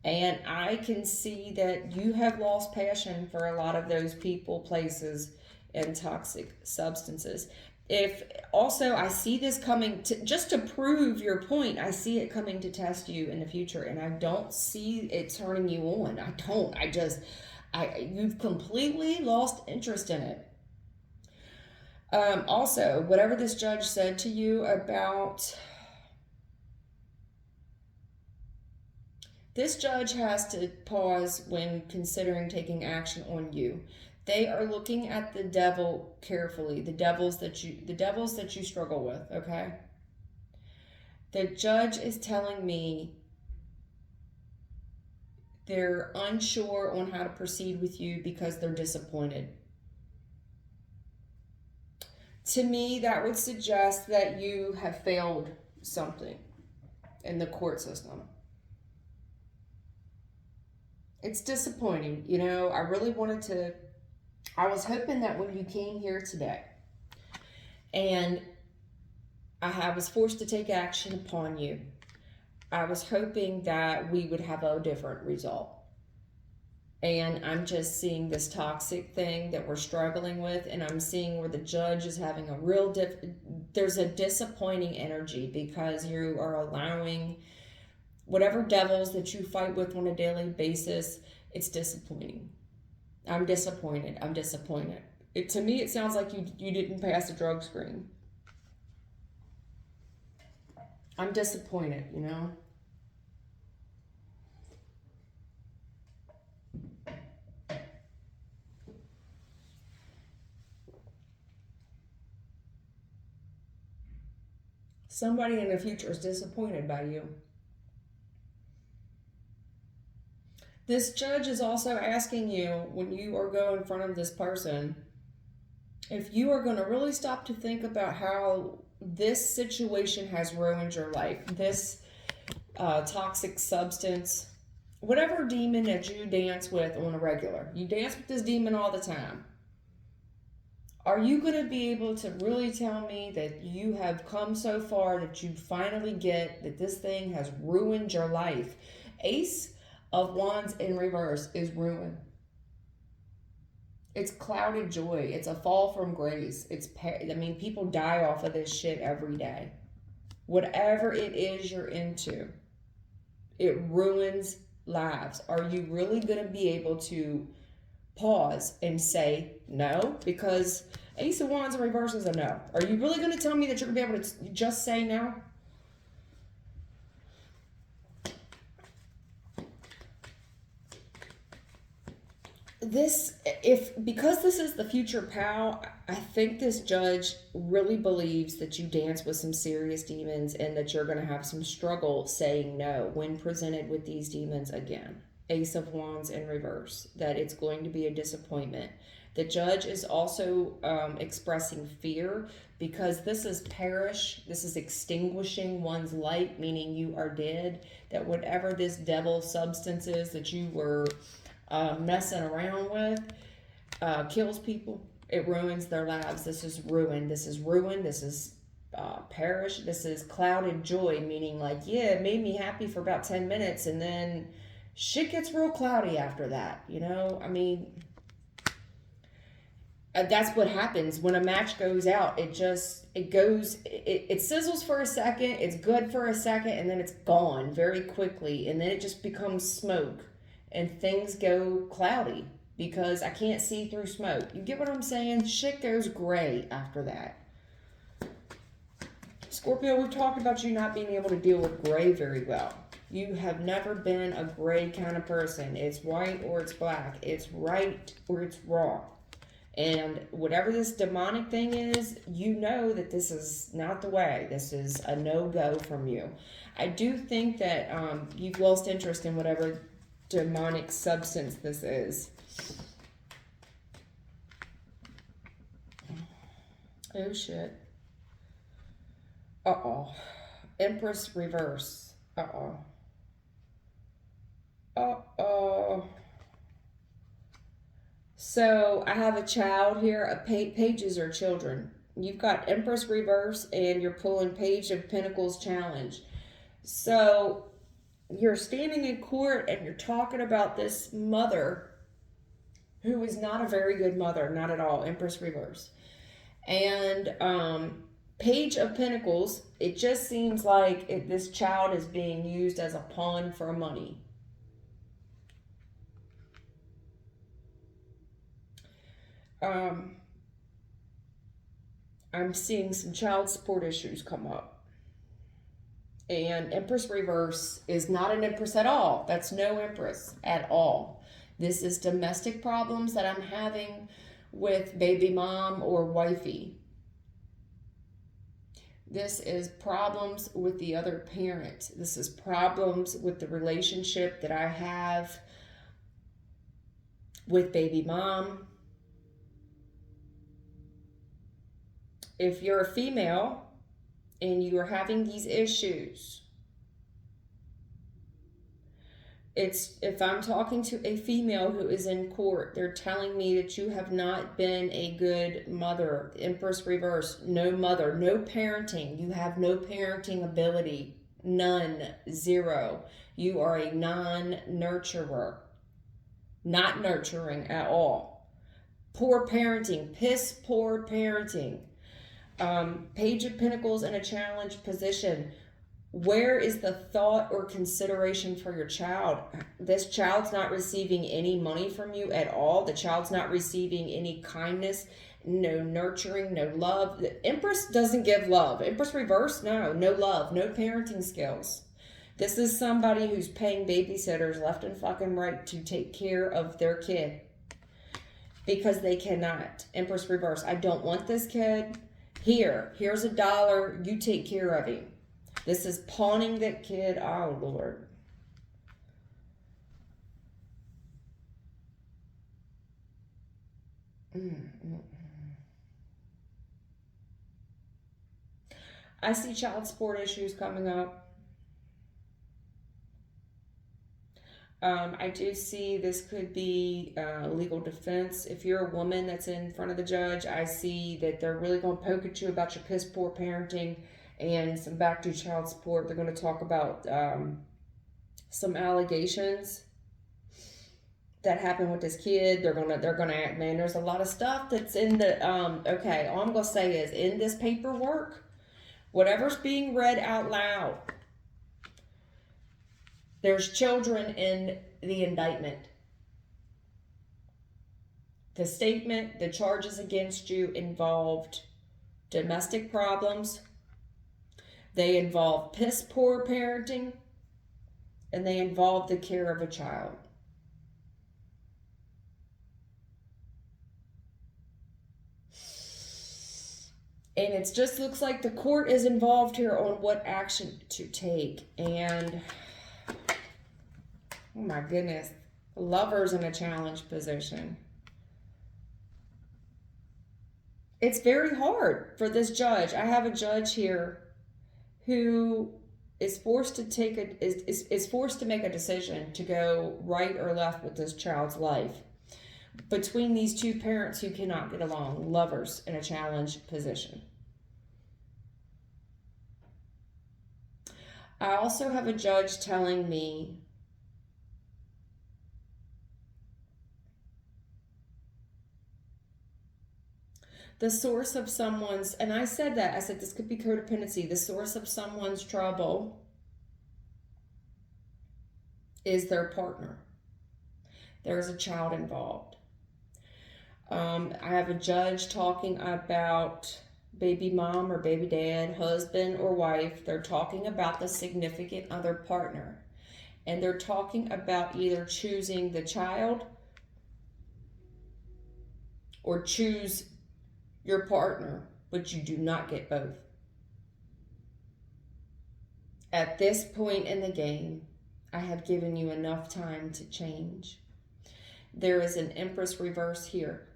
And I can see that you have lost passion for a lot of those people, places, and toxic substances. If also I see this coming to, just to prove your point, I see it coming to test you in the future, and I don't see it turning you on. You've completely lost interest in it. Also, whatever this judge said to you about, this judge has to pause when considering taking action on you. They are looking at the devil carefully, the devils that you struggle with, okay? The judge is telling me they're unsure on how to proceed with you because they're disappointed. To me, that would suggest that you have failed something in the court system. It's disappointing. I was hoping that when you came here today and I was forced to take action upon you, I was hoping that we would have a different result. And I'm just seeing this toxic thing that we're struggling with, and I'm seeing where the judge is having a real there's a disappointing energy because you are allowing whatever devils that you fight with on a daily basis. It's disappointing. I'm disappointed. To me, it sounds like you didn't pass the drug screen. I'm disappointed, Somebody in the future is disappointed by you. This judge is also asking you, when you are going in front of this person, if you are going to really stop to think about how this situation has ruined your life, this toxic substance, whatever demon that you dance with on a regular. You dance with this demon all the time. Are you going to be able to really tell me that you have come so far that you finally get that this thing has ruined your life? Ace of Wands in reverse is ruin. It's clouded joy. It's a fall from grace. I mean, people die off of this shit every day. Whatever it is you're into, it ruins lives. Are you really going to be able to pause and say no? Because Ace of Wands in reverse is a no. Are you really going to tell me that you're going to be able to just say no? Because this is the future pal, I think this judge really believes that you dance with some serious demons and that you're going to have some struggle saying no when presented with these demons again. Ace of Wands in reverse, that it's going to be a disappointment. The judge is also expressing fear because this is perish, this is extinguishing one's light, meaning you are dead, that whatever this devil substance is that you were messing around with kills people. It ruins their lives. This is ruin. This is ruin. This is perish. This is clouded joy, meaning like, yeah, it made me happy for about 10 minutes and then shit gets real cloudy after that. You know, I mean, that's what happens when a match goes out. It sizzles for a second, it's good for a second, and then it's gone very quickly, and then it just becomes smoke and things go cloudy because I can't see through smoke. You get what I'm saying? Shit goes gray after that. Scorpio, we've talked about you not being able to deal with gray very well. You have never been a gray kind of person. It's white or it's black. It's right or it's wrong. And whatever this demonic thing is, you know that this is not the way. This is a no-go from you. I do think that you've lost interest in whatever demonic substance this is. Oh, shit. Uh-oh. Empress reverse. Uh-oh. Uh-oh. So I have a child here. Pages are children. You've got Empress reverse and you're pulling Page of Pentacles challenge. So you're standing in court and you're talking about this mother who is not a very good mother, not at all. Empress reverse. And Page of Pentacles, it just seems like this child is being used as a pawn for money. I'm seeing some child support issues come up. And Empress reverse is not an Empress at all. That's no Empress at all. This is domestic problems that I'm having with baby mom or wifey. This is problems with the other parent. This is problems with the relationship that I have with baby mom. If you're a female and you are having these issues, if I'm talking to a female who is in court, they're telling me that you have not been a good mother. Empress reverse, no mother, no parenting. You have no parenting ability. None, zero. You are a non-nurturer. Not nurturing at all. Poor parenting, piss poor parenting. Page of Pentacles in a challenge position. Where is the thought or consideration for your child? This child's not receiving any money from you at all. The child's not receiving any kindness, no nurturing, no love. The Empress doesn't give love. Empress reverse, no love, no parenting skills. This is somebody who's paying babysitters left and fucking right to take care of their kid because they cannot. Empress reverse, I don't want this kid. Here's $1. You take care of him. This is pawning that kid. Oh, Lord. I see child support issues coming up. I do see this could be legal defense. If you're a woman that's in front of the judge, I see that they're really going to poke at you about your piss poor parenting and some back to child support. They're going to talk about some allegations that happened with this kid. They're gonna act, man. There's a lot of stuff that's in the okay. All I'm gonna say is in this paperwork, whatever's being read out loud, there's children in the indictment. The statement, the charges against you involved domestic problems, they involve piss poor parenting, and they involve the care of a child. And it just looks like the court is involved here on what action to take. And oh my goodness, lovers in a challenge position. It's very hard for this judge. I have a judge here who is forced to is forced to make a decision to go right or left with this child's life between these two parents who cannot get along, lovers in a challenge position. I also have a judge telling me the source of someone's, and I said this could be codependency, the source of someone's trouble is their partner. There's a child involved. I have a judge talking about baby mom or baby dad, husband or wife. They're talking about the significant other partner. And they're talking about either choosing the child or choose your partner, but you do not get both. At this point in the game, I have given you enough time to change. There is an Empress reverse here.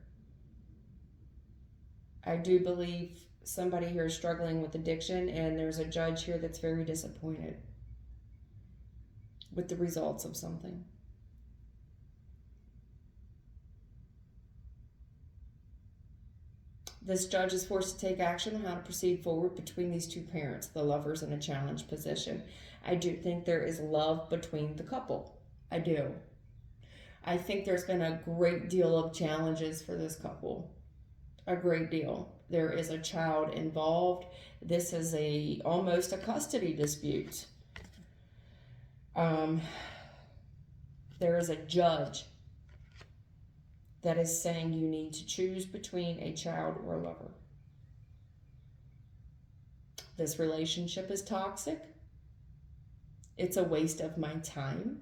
I do believe somebody here is struggling with addiction, and there's a judge here that's very disappointed with the results of something. This judge is forced to take action on how to proceed forward between these two parents, the lovers in a challenge position. I do think there is love between the couple. I do. I think there's been a great deal of challenges for this couple. A great deal. There is a child involved. This is almost a custody dispute. There is a judge that is saying you need to choose between a child or a lover. This relationship is toxic. It's a waste of my time.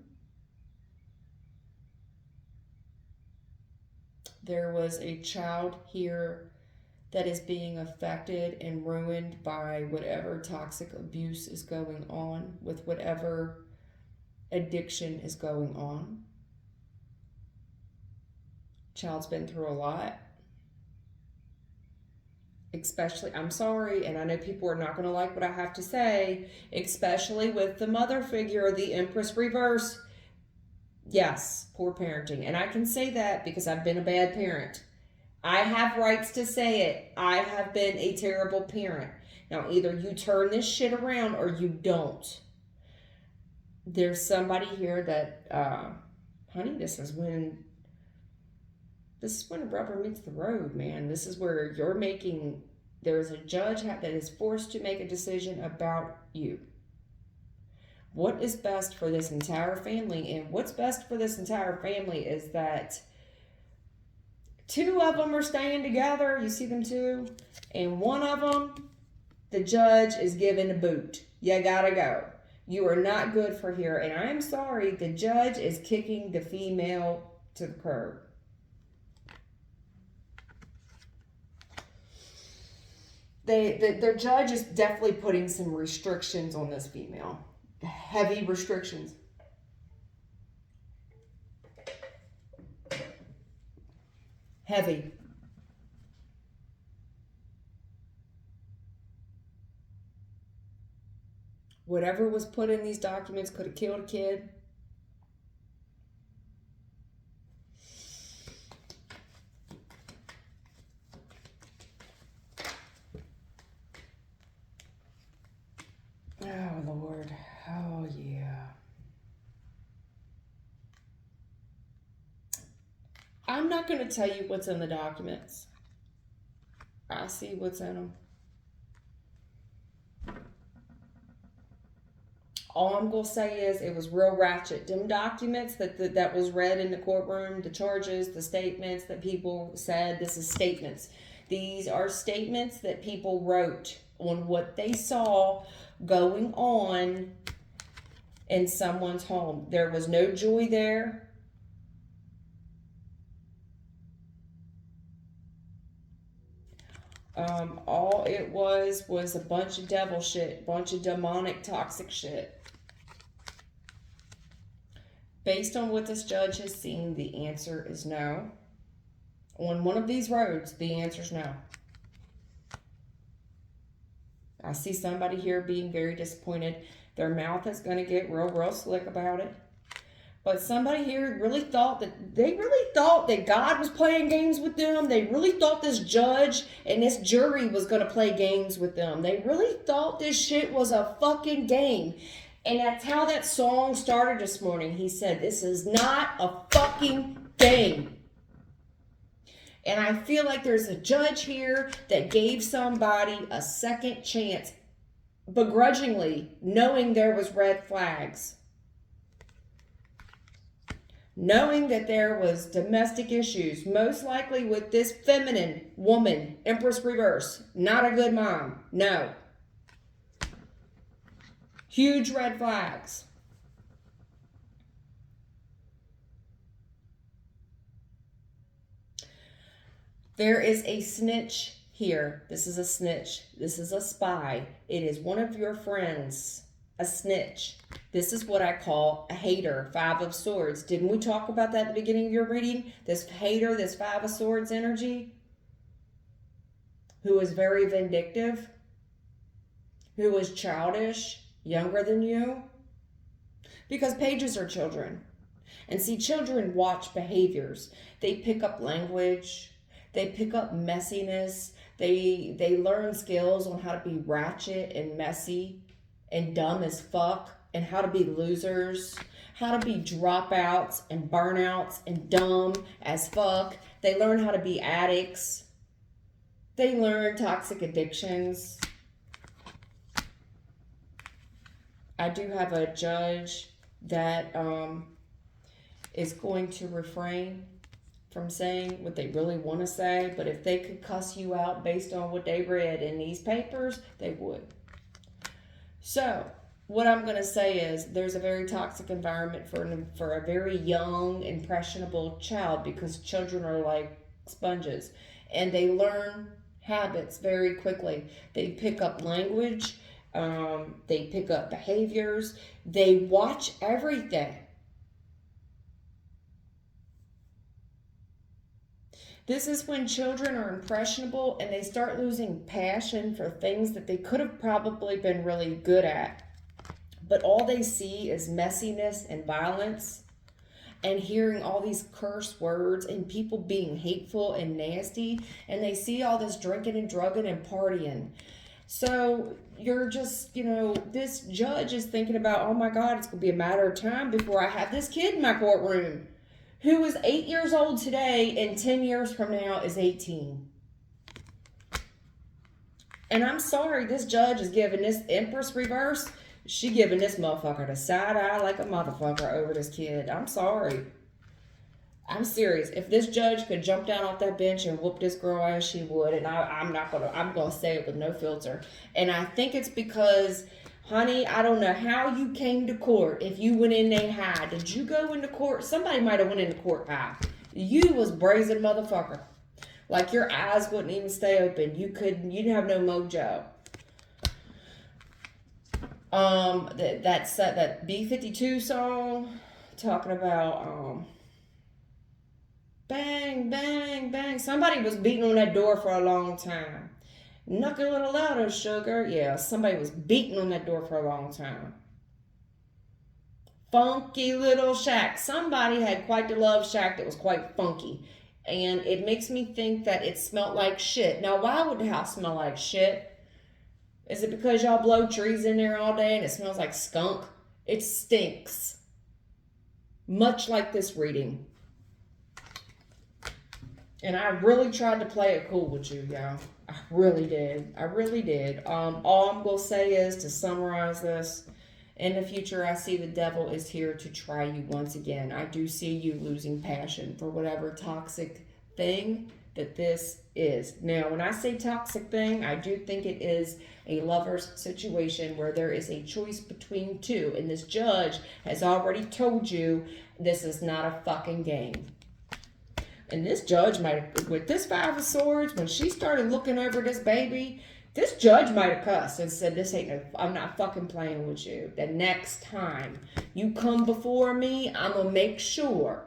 There was a child here that is being affected and ruined by whatever toxic abuse is going on, with whatever addiction is going on. Child's been through a lot. Especially, I'm sorry, and I know people are not going to like what I have to say, especially with the mother figure, the Empress reverse. Yes, poor parenting. And I can say that because I've been a bad parent. I have rights to say it. I have been a terrible parent. Now, either you turn this shit around or you don't. There's somebody here that, honey, this is when rubber meets the road, man. This is where there's a judge that is forced to make a decision about you. What is best for this entire family? And what's best for this entire family is that two of them are staying together. You see them two? And one of them, the judge is giving a boot. You gotta go. You are not good for here. And I'm sorry, the judge is kicking the female to the curb. The judge is definitely putting some restrictions on this female. Heavy restrictions. Heavy. Whatever was put in these documents could have killed a kid. Lord. Oh, yeah. I'm not going to tell you what's in the documents. I see what's in them. All I'm going to say is it was real ratchet. Them documents that was read in the courtroom, the charges, the statements that people said, this is statements. These are statements that people wrote on what they saw going on in someone's home. There was no joy there. All it was a bunch of devil shit, bunch of demonic, toxic shit. Based on what this judge has seen, the answer is no. On one of these roads, the answer is no. I see somebody here being very disappointed. Their mouth is going to get real slick about it. But somebody here really thought that God was playing games with them. They really thought this judge and this jury was going to play games with them. They really thought this shit was a fucking game. And that's how that song started this morning. He said, this is not a fucking game. And I feel like there's a judge here that gave somebody a second chance, begrudgingly, knowing there was red flags. Knowing that there was domestic issues, most likely with this feminine woman, Empress Reverse. Not a good mom. No. Huge red flags. There is a snitch here. This is a snitch. This is a spy. It is one of your friends. A snitch. This is what I call a hater. 5 of Swords. Didn't we talk about that at the beginning of your reading? This hater, this 5 of Swords energy, who is very vindictive, who is childish, younger than you. Because pages are children. And see, children watch behaviors. They pick up language. They pick up messiness. They learn skills on how to be ratchet and messy and dumb as fuck, and how to be losers, how to be dropouts and burnouts and dumb as fuck. They learn how to be addicts. They learn toxic addictions. I do have a judge that is going to refrain from saying what they really want to say, but if they could cuss you out based on what they read in these papers, they would. So, what I'm going to say is there's a very toxic environment for a very young, impressionable child, because children are like sponges and they learn habits very quickly. They pick up language, they pick up behaviors, they watch everything. This is when children are impressionable and they start losing passion for things that they could have probably been really good at. But all they see is messiness and violence, and hearing all these curse words and people being hateful and nasty. And they see all this drinking and drugging and partying. So you're just, this judge is thinking about, oh my God, it's going to be a matter of time before I have this kid in my courtroom, who is 8 years old today and 10 years from now is 18. And I'm sorry, this judge is giving this Empress Reverse, she giving this motherfucker the side eye like a motherfucker over this kid. I'm sorry. I'm serious. If this judge could jump down off that bench and whoop this girl ass, she would. And I'm going to say it with no filter. And I think it's because, honey, I don't know how you came to court. If you went in there high, did you go into court? Somebody might have went into court high. You was brazen motherfucker. Like your eyes wouldn't even stay open. You didn't have no mojo. That B-52 song talking about bang, bang, bang. Somebody was beating on that door for a long time. Knock a little louder, sugar. Yeah, somebody was beating on that door for a long time. Funky little shack. Somebody had quite the love shack that was quite funky. And it makes me think that it smelled like shit. Now, why would the house smell like shit? Is it because y'all blow trees in there all day and it smells like skunk? It stinks. Much like this reading. And I really tried to play it cool with you, y'all. I really did. I really did. All I'm going to say is, to summarize this, in the future, I see the devil is here to try you once again. I do see you losing passion for whatever toxic thing that this is. Now, when I say toxic thing, I do think it is a lover's situation where there is a choice between two. And this judge has already told you this is not a fucking game. And this judge might have, with this Five of Swords, when she started looking over this baby, this judge might have cussed and said, this ain't no, I'm not fucking playing with you. The next time you come before me, I'm going to make sure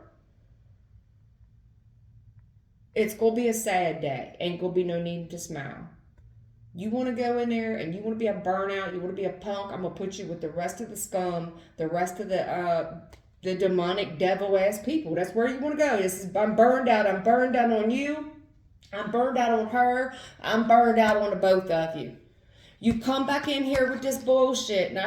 it's going to be a sad day. Ain't going to be no need to smile. You want to go in there and you want to be a burnout, you want to be a punk, I'm going to put you with the rest of the scum, the rest of the demonic devil-ass people. That's where you want to go. I'm burned out. I'm burned out on you. I'm burned out on her. I'm burned out on the both of you. You come back in here with this bullshit, and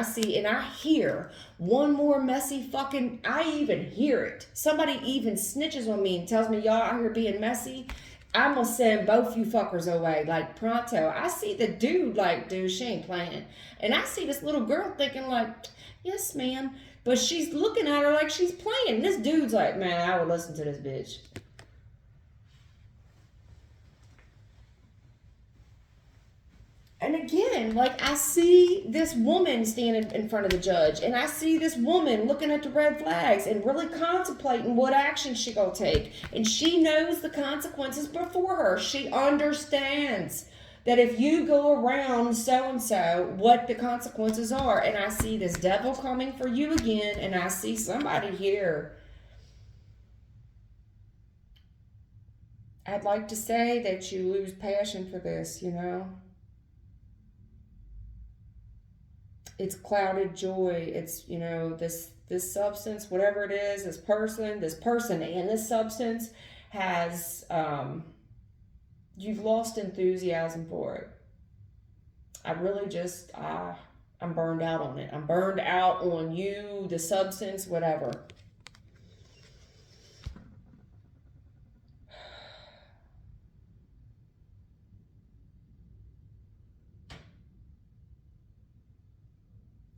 I hear one more messy fucking, I even hear it. Somebody even snitches on me and tells me, y'all out here being messy. I'm going to send both you fuckers away, like, pronto. I see the dude like, dude, she ain't playing. And I see this little girl thinking like, yes, ma'am. But she's looking at her like she's playing. This dude's like, man, I would listen to this bitch. And again, like, I see this woman standing in front of the judge. And I see this woman looking at the red flags and really contemplating what action she gonna take. And she knows the consequences before her. She understands that if you go around so-and-so, what the consequences are. And I see this devil coming for you again, and I see somebody here. I'd like to say that you lose passion for this, you know. It's clouded joy. It's, you know, this substance, whatever it is, this person and this substance has... you've lost enthusiasm for it. I really just, I'm burned out on it. I'm burned out on you, the substance, whatever.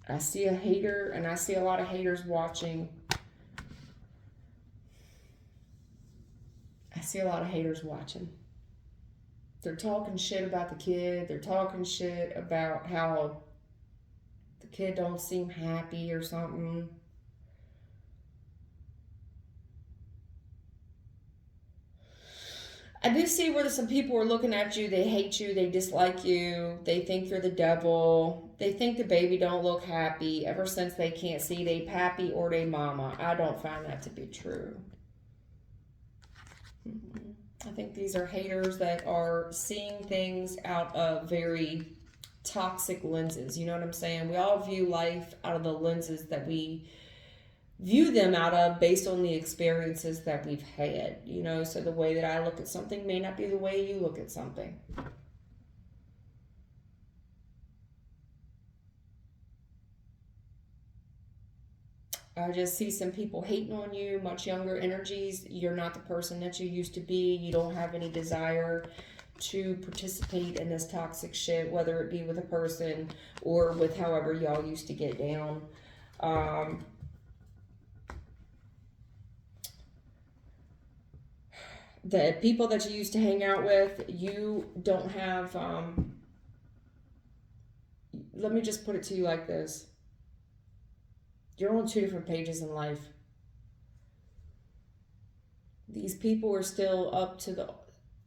I see a hater, and I see a lot of haters watching. I see a lot of haters watching. They're talking shit about the kid. They're talking shit about how the kid don't seem happy or something. I do see where some people are looking at you. They hate you. They dislike you. They think you're the devil. They think the baby don't look happy ever since they can't see they pappy or they mama. I don't find that to be true. I think these are haters that are seeing things out of very toxic lenses. You know what I'm saying? We all view life out of the lenses that we view them out of based on the experiences that we've had. You know, so the way that I look at something may not be the way you look at something. I just see some people hating on you, much younger energies. You're not the person that you used to be. You don't have any desire to participate in this toxic shit, whether it be with a person or with however y'all used to get down. The people that you used to hang out with, you don't have, let me just put it to you like this. You're on two different pages in life. These people are still up to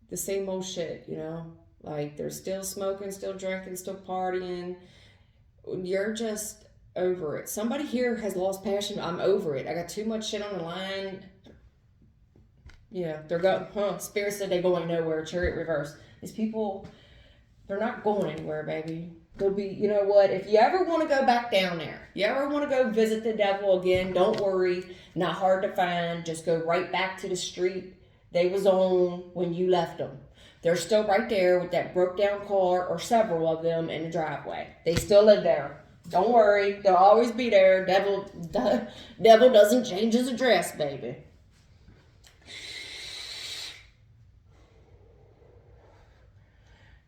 the same old shit, you know? Like, they're still smoking, still drinking, still partying. You're just over it. Somebody here has lost passion. I'm over it. I got too much shit on the line. Yeah, they're going, Spirit said they're going nowhere. Chariot reverse. These people, they're not going anywhere, baby. They'll be, you know what, if you ever want to go back down there, you ever want to go visit the devil again, don't worry, not hard to find. Just go right back to the street they was on when you left them. They're still right there with that broke down car or several of them in the driveway. They still live there. Don't worry, they'll always be there. Devil doesn't change his address, baby.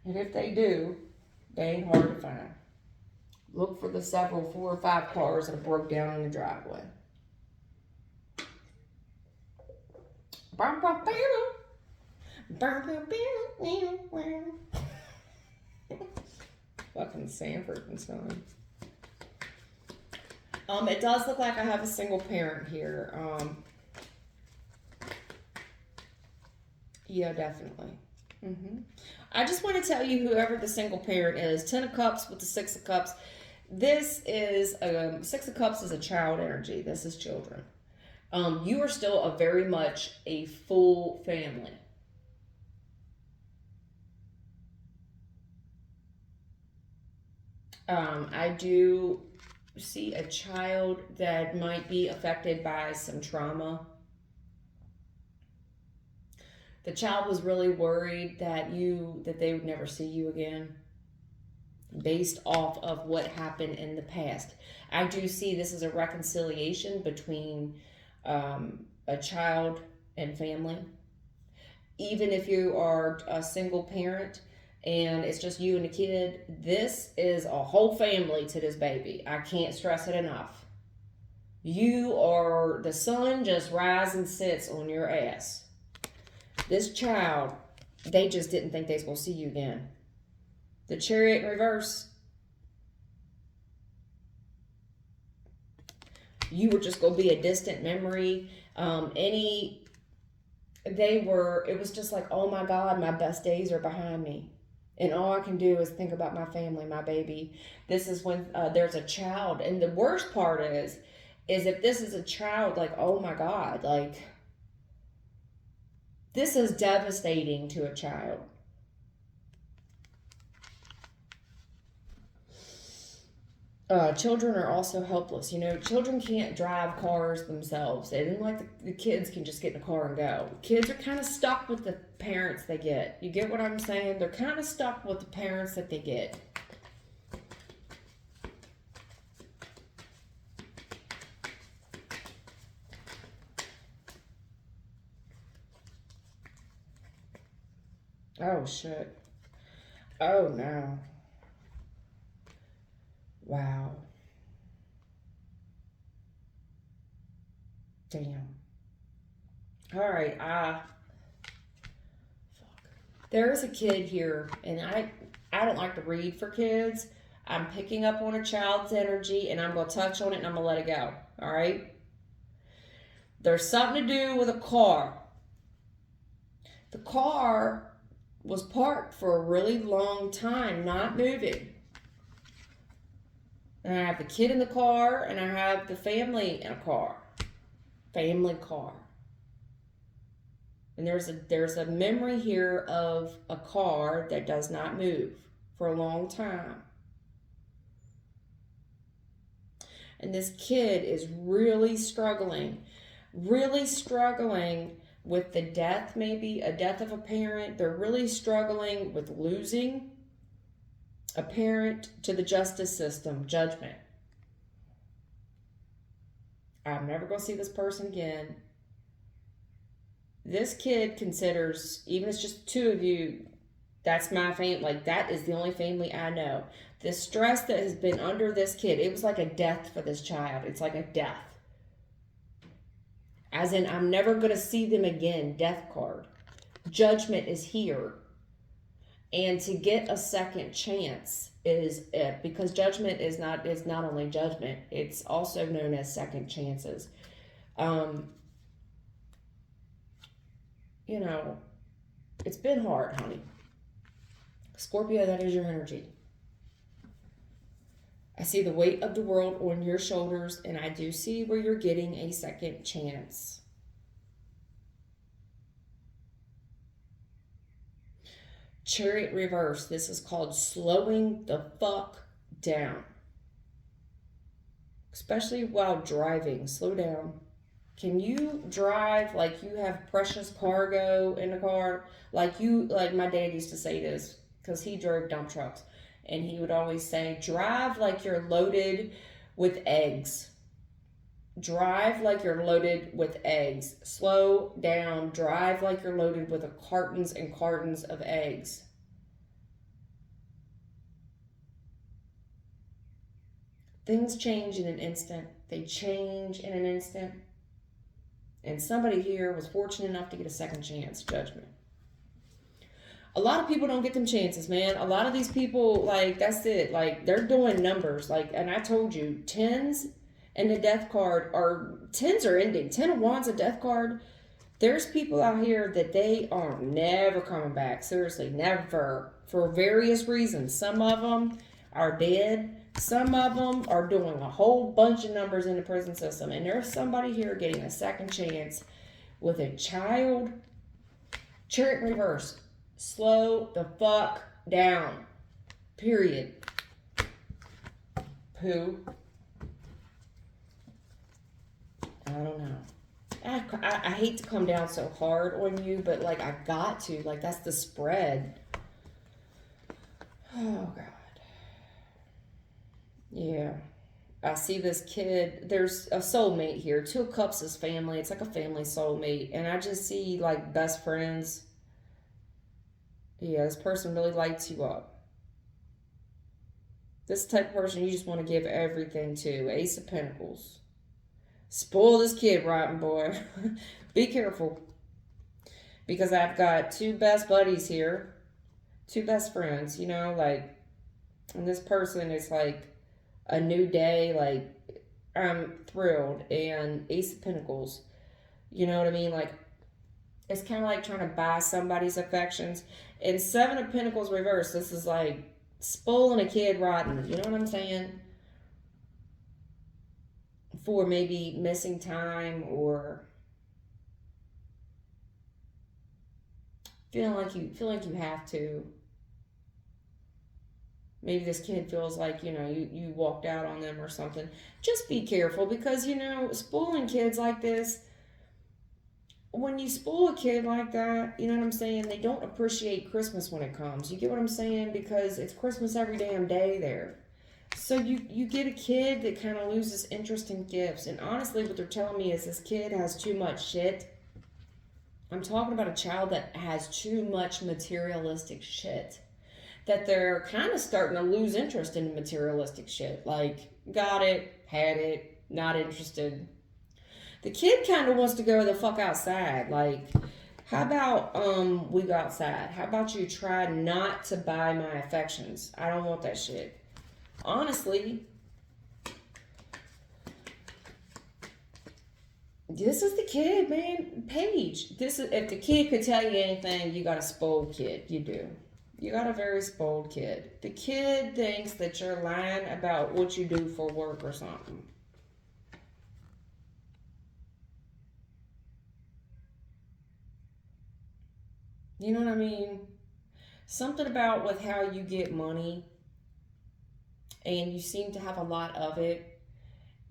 And if they do, they ain't hard to find. Look for the several 4 or 5 cars that broke down in the driveway. Fucking Sanford and Son. It does look like I have a single parent here. Yeah, definitely. I just want to tell you, whoever the single parent is, 10 of Cups with the 6 of Cups. This is 6 of Cups is a child energy. This is children. You are still a very much a full family. I do see a child that might be affected by some trauma. The child was really worried that they would never see you again, based off of what happened in the past. I do see this as a reconciliation between a child and family. Even if you are a single parent and it's just you and the kid, this is a whole family to this baby. I can't stress it enough. You are, the sun just rises and sits on your ass. This child, they just didn't think they was going to see you again. The Chariot in reverse. You were just going to be a distant memory. It was just like, oh my God, my best days are behind me. And all I can do is think about my family, my baby. This is when there's a child. And the worst part is if this is a child, like, oh my God, like, this is devastating to a child. Children are also helpless. You know, children can't drive cars themselves. They didn't like the kids can just get in a car and go. Kids are kind of stuck with the parents they get. You get what I'm saying? They're kind of stuck with the parents that they get. Oh, shit. Oh, no. Wow. Damn. All right. Fuck. There's a kid here, and I don't like to read for kids. I'm picking up on a child's energy, and I'm going to touch on it, and I'm going to let it go. All right? There's something to do with a car. The car was parked for a really long time, not moving. And I have the kid in the car, and I have the family in a car. Family car. And there's a memory here of a car that does not move for a long time. And this kid is really struggling with the death, maybe a death of a parent. They're really struggling with losing a parent to the justice system, judgment. I'm never going to see this person again. This kid considers, even if it's just 2 of you, that's my family. Like, that is the only family I know. The stress that has been under this kid, it was like a death for this child. It's like a death. As in, I'm never going to see them again, death card. Judgment is here. And to get a second chance is because judgment is not only judgment, it's also known as second chances. You know, it's been hard, honey. Scorpio, that is your energy. I see the weight of the world on your shoulders, and I do see where you're getting a second chance. Chariot reverse. This is called slowing the fuck down. Especially while driving. Slow down. Can you drive like you have precious cargo in the car? Like my dad used to say this because he drove dump trucks. And he would always say, drive like you're loaded with eggs. Drive like you're loaded with eggs. Slow down. Drive like you're loaded with cartons and cartons of eggs. Things change in an instant. They change in an instant. And somebody here was fortunate enough to get a second chance judgment. A lot of people don't get them chances, man. A lot of these people, like, that's it. Like, they're doing numbers. Like, and I told you, tens and the death card are, tens are ending. 10 of Wands, a death card. There's people out here that they are never coming back. Seriously, never. For various reasons. Some of them are dead. Some of them are doing a whole bunch of numbers in the prison system. And there's somebody here getting a second chance with a child. Chariot in reverse. Slow the fuck down. Period. Pooh. I don't know. I hate to come down so hard on you, but like I got to. Like that's the spread. Oh God. Yeah. I see this kid. There's a soulmate here. Two of Cups is family. It's like a family soulmate. And I just see like best friends. Yeah, this person really lights you up. This type of person you just want to give everything to. Ace of Pentacles. Spoil this kid rotten, boy. Be careful. Because I've got two best buddies here. Two best friends, you know, like, and this person is like a new day, like, I'm thrilled. And Ace of Pentacles, you know what I mean? Like, it's kind of like trying to buy somebody's affections. And Seven of Pentacles reverse, this is like spoiling a kid rotten. You know what I'm saying? For maybe missing time or feeling like you have to. Maybe this kid feels like, you know, you walked out on them or something. Just be careful because, you know, spoiling kids like this, when you spoil a kid like that, you know what I'm saying? They don't appreciate Christmas when it comes. You get what I'm saying? Because it's Christmas every damn day there. So you get a kid that kind of loses interest in gifts. And honestly, what they're telling me is this kid has too much shit. I'm talking about a child that has too much materialistic shit. That they're kind of starting to lose interest in materialistic shit. Like, got it, had it, not interested. The kid kind of wants to go the fuck outside. Like, how about we go outside? How about you try not to buy my affections? I don't want that shit. Honestly, this is the kid, man. Paige. This is, if the kid could tell you anything, you got a spoiled kid. You do. You got a very spoiled kid. The kid thinks that you're lying about what you do for work or something. You know what I mean? Something about with how you get money and you seem to have a lot of it.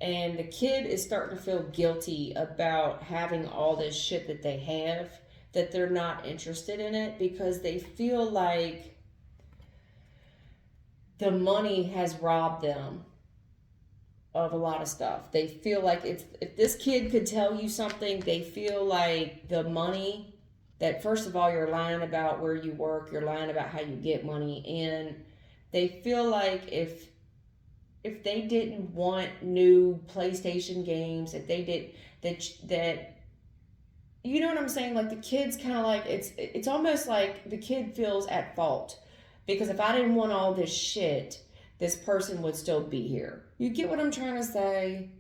And the kid is starting to feel guilty about having all this shit that they have, that they're not interested in it because they feel like the money has robbed them of a lot of stuff. They feel like if this kid could tell you something, they feel like the money, that first of all, you're lying about where you work, you're lying about how you get money, and they feel like if they didn't want new PlayStation games, if they did that you know what I'm saying? Like the kid's kind of like, it's almost like the kid feels at fault because if I didn't want all this shit, this person would still be here. You get what I'm trying to say?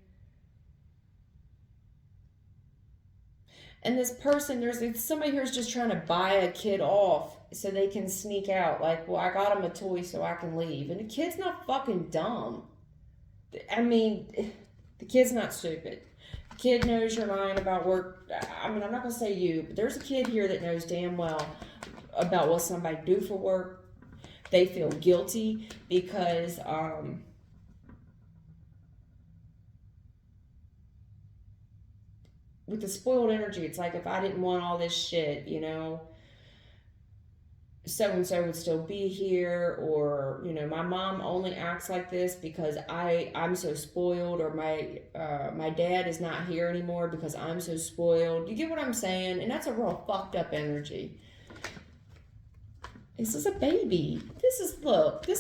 And this person, there's somebody here's just trying to buy a kid off so they can sneak out. Like, well, I got him a toy so I can leave. And the kid's not fucking dumb. I mean, the kid's not stupid. The kid knows you're lying about work. I mean, I'm not going to say you, but there's a kid here that knows damn well about what somebody do for work. They feel guilty because, with the spoiled energy, it's like if I didn't want all this shit, you know, so and so would still be here, or you know, my mom only acts like this because I'm so spoiled, or my dad is not here anymore because I'm so spoiled. You get what I'm saying? And that's a real fucked up energy. This is a baby. This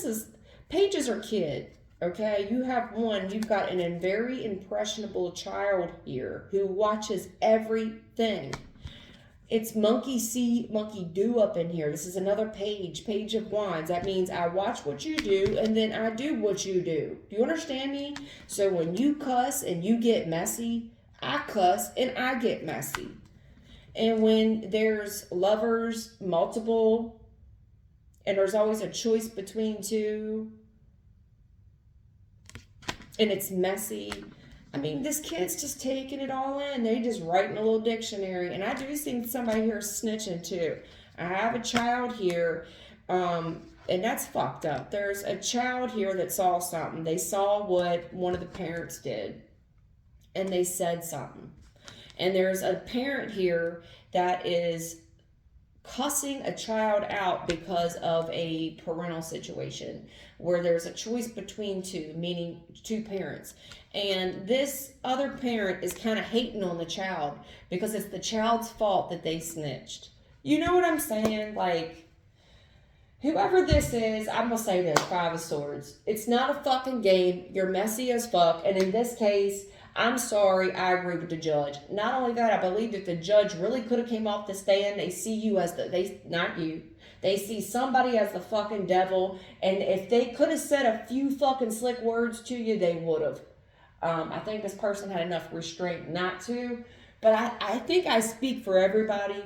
is Paige her kid. Okay, you've got a very impressionable child here who watches everything. It's monkey see, monkey do up in here. This is another page of wands. That means I watch what you do and then I do what you do. Do you understand me? So when you cuss and you get messy, I cuss and I get messy. And when there's lovers, multiple, and there's always a choice between two, and it's messy, I mean, this kid's just taking it all in. They just writing a little dictionary. And I do think somebody here is snitching too. I have a child here, and that's fucked up. There's a child here that saw something. They saw what one of the parents did, and they said something. And there's a parent here that is cussing a child out because of a parental situation where there's a choice between two, meaning two parents. And this other parent is kind of hating on the child because it's the child's fault that they snitched. You know what I'm saying? Like, whoever this is, I'm going to say this, Five of Swords. It's not a fucking game. You're messy as fuck. And in this case, I'm sorry, I agree with the judge. Not only that, I believe that the judge really could have came off the stand. They see you as not you. They see somebody as the fucking devil. And if they could have said a few fucking slick words to you, they would have. I think this person had enough restraint not to. But I think I speak for everybody.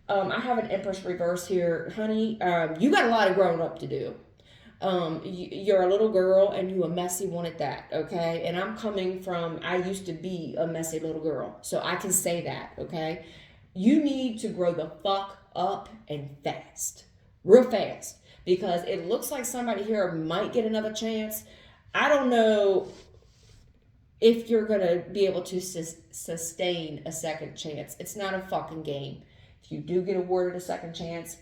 I have an Empress reverse here. Honey, you got a lot of growing up to do. You're a little girl and you a messy one at that, okay? And I'm coming from, I used to be a messy little girl, so I can say that, okay? You need to grow the fuck up and fast, real fast, because it looks like somebody here might get another chance. I don't know if you're going to be able to sustain a second chance. It's not a fucking game. If you do get awarded a second chance,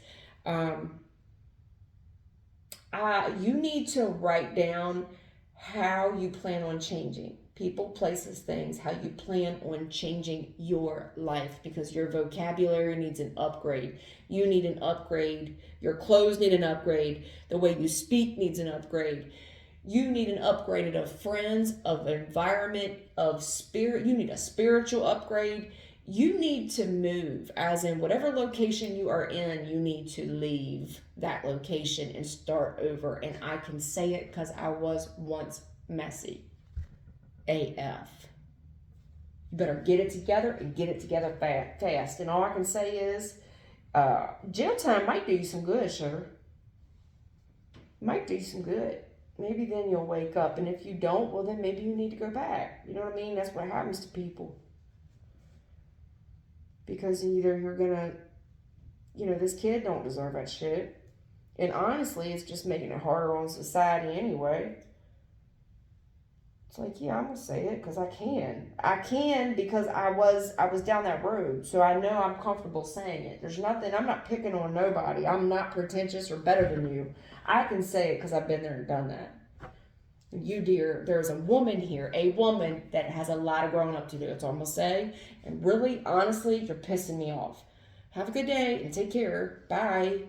you need to write down how you plan on changing people, places, things, how you plan on changing your life, because your vocabulary needs an upgrade. You need an upgrade. Your clothes need an upgrade. The way you speak needs an upgrade. You need an upgrade of friends, of environment, of spirit. You need a spiritual upgrade. You need to move, as in whatever location you are in, you need to leave that location and start over. And I can say it because I was once messy AF. You better get it together and get it together fast. And all I can say is, jail time might do you some good, sugar. Might do you some good. Maybe then you'll wake up. And if you don't, well, then maybe you need to go back. You know what I mean? That's what happens to people. Because either you're gonna, this kid don't deserve that shit. And honestly, it's just making it harder on society anyway. It's like, yeah, I'm gonna say it because I can. I can because I was down that road. So I know I'm comfortable saying it. There's nothing, I'm not picking on nobody. I'm not pretentious or better than you. I can say it because I've been there and done that. You, dear, there's a woman here, a woman that has a lot of growing up to do. It's all I'm going to say. And really, honestly, you're pissing me off. Have a good day and take care. Bye.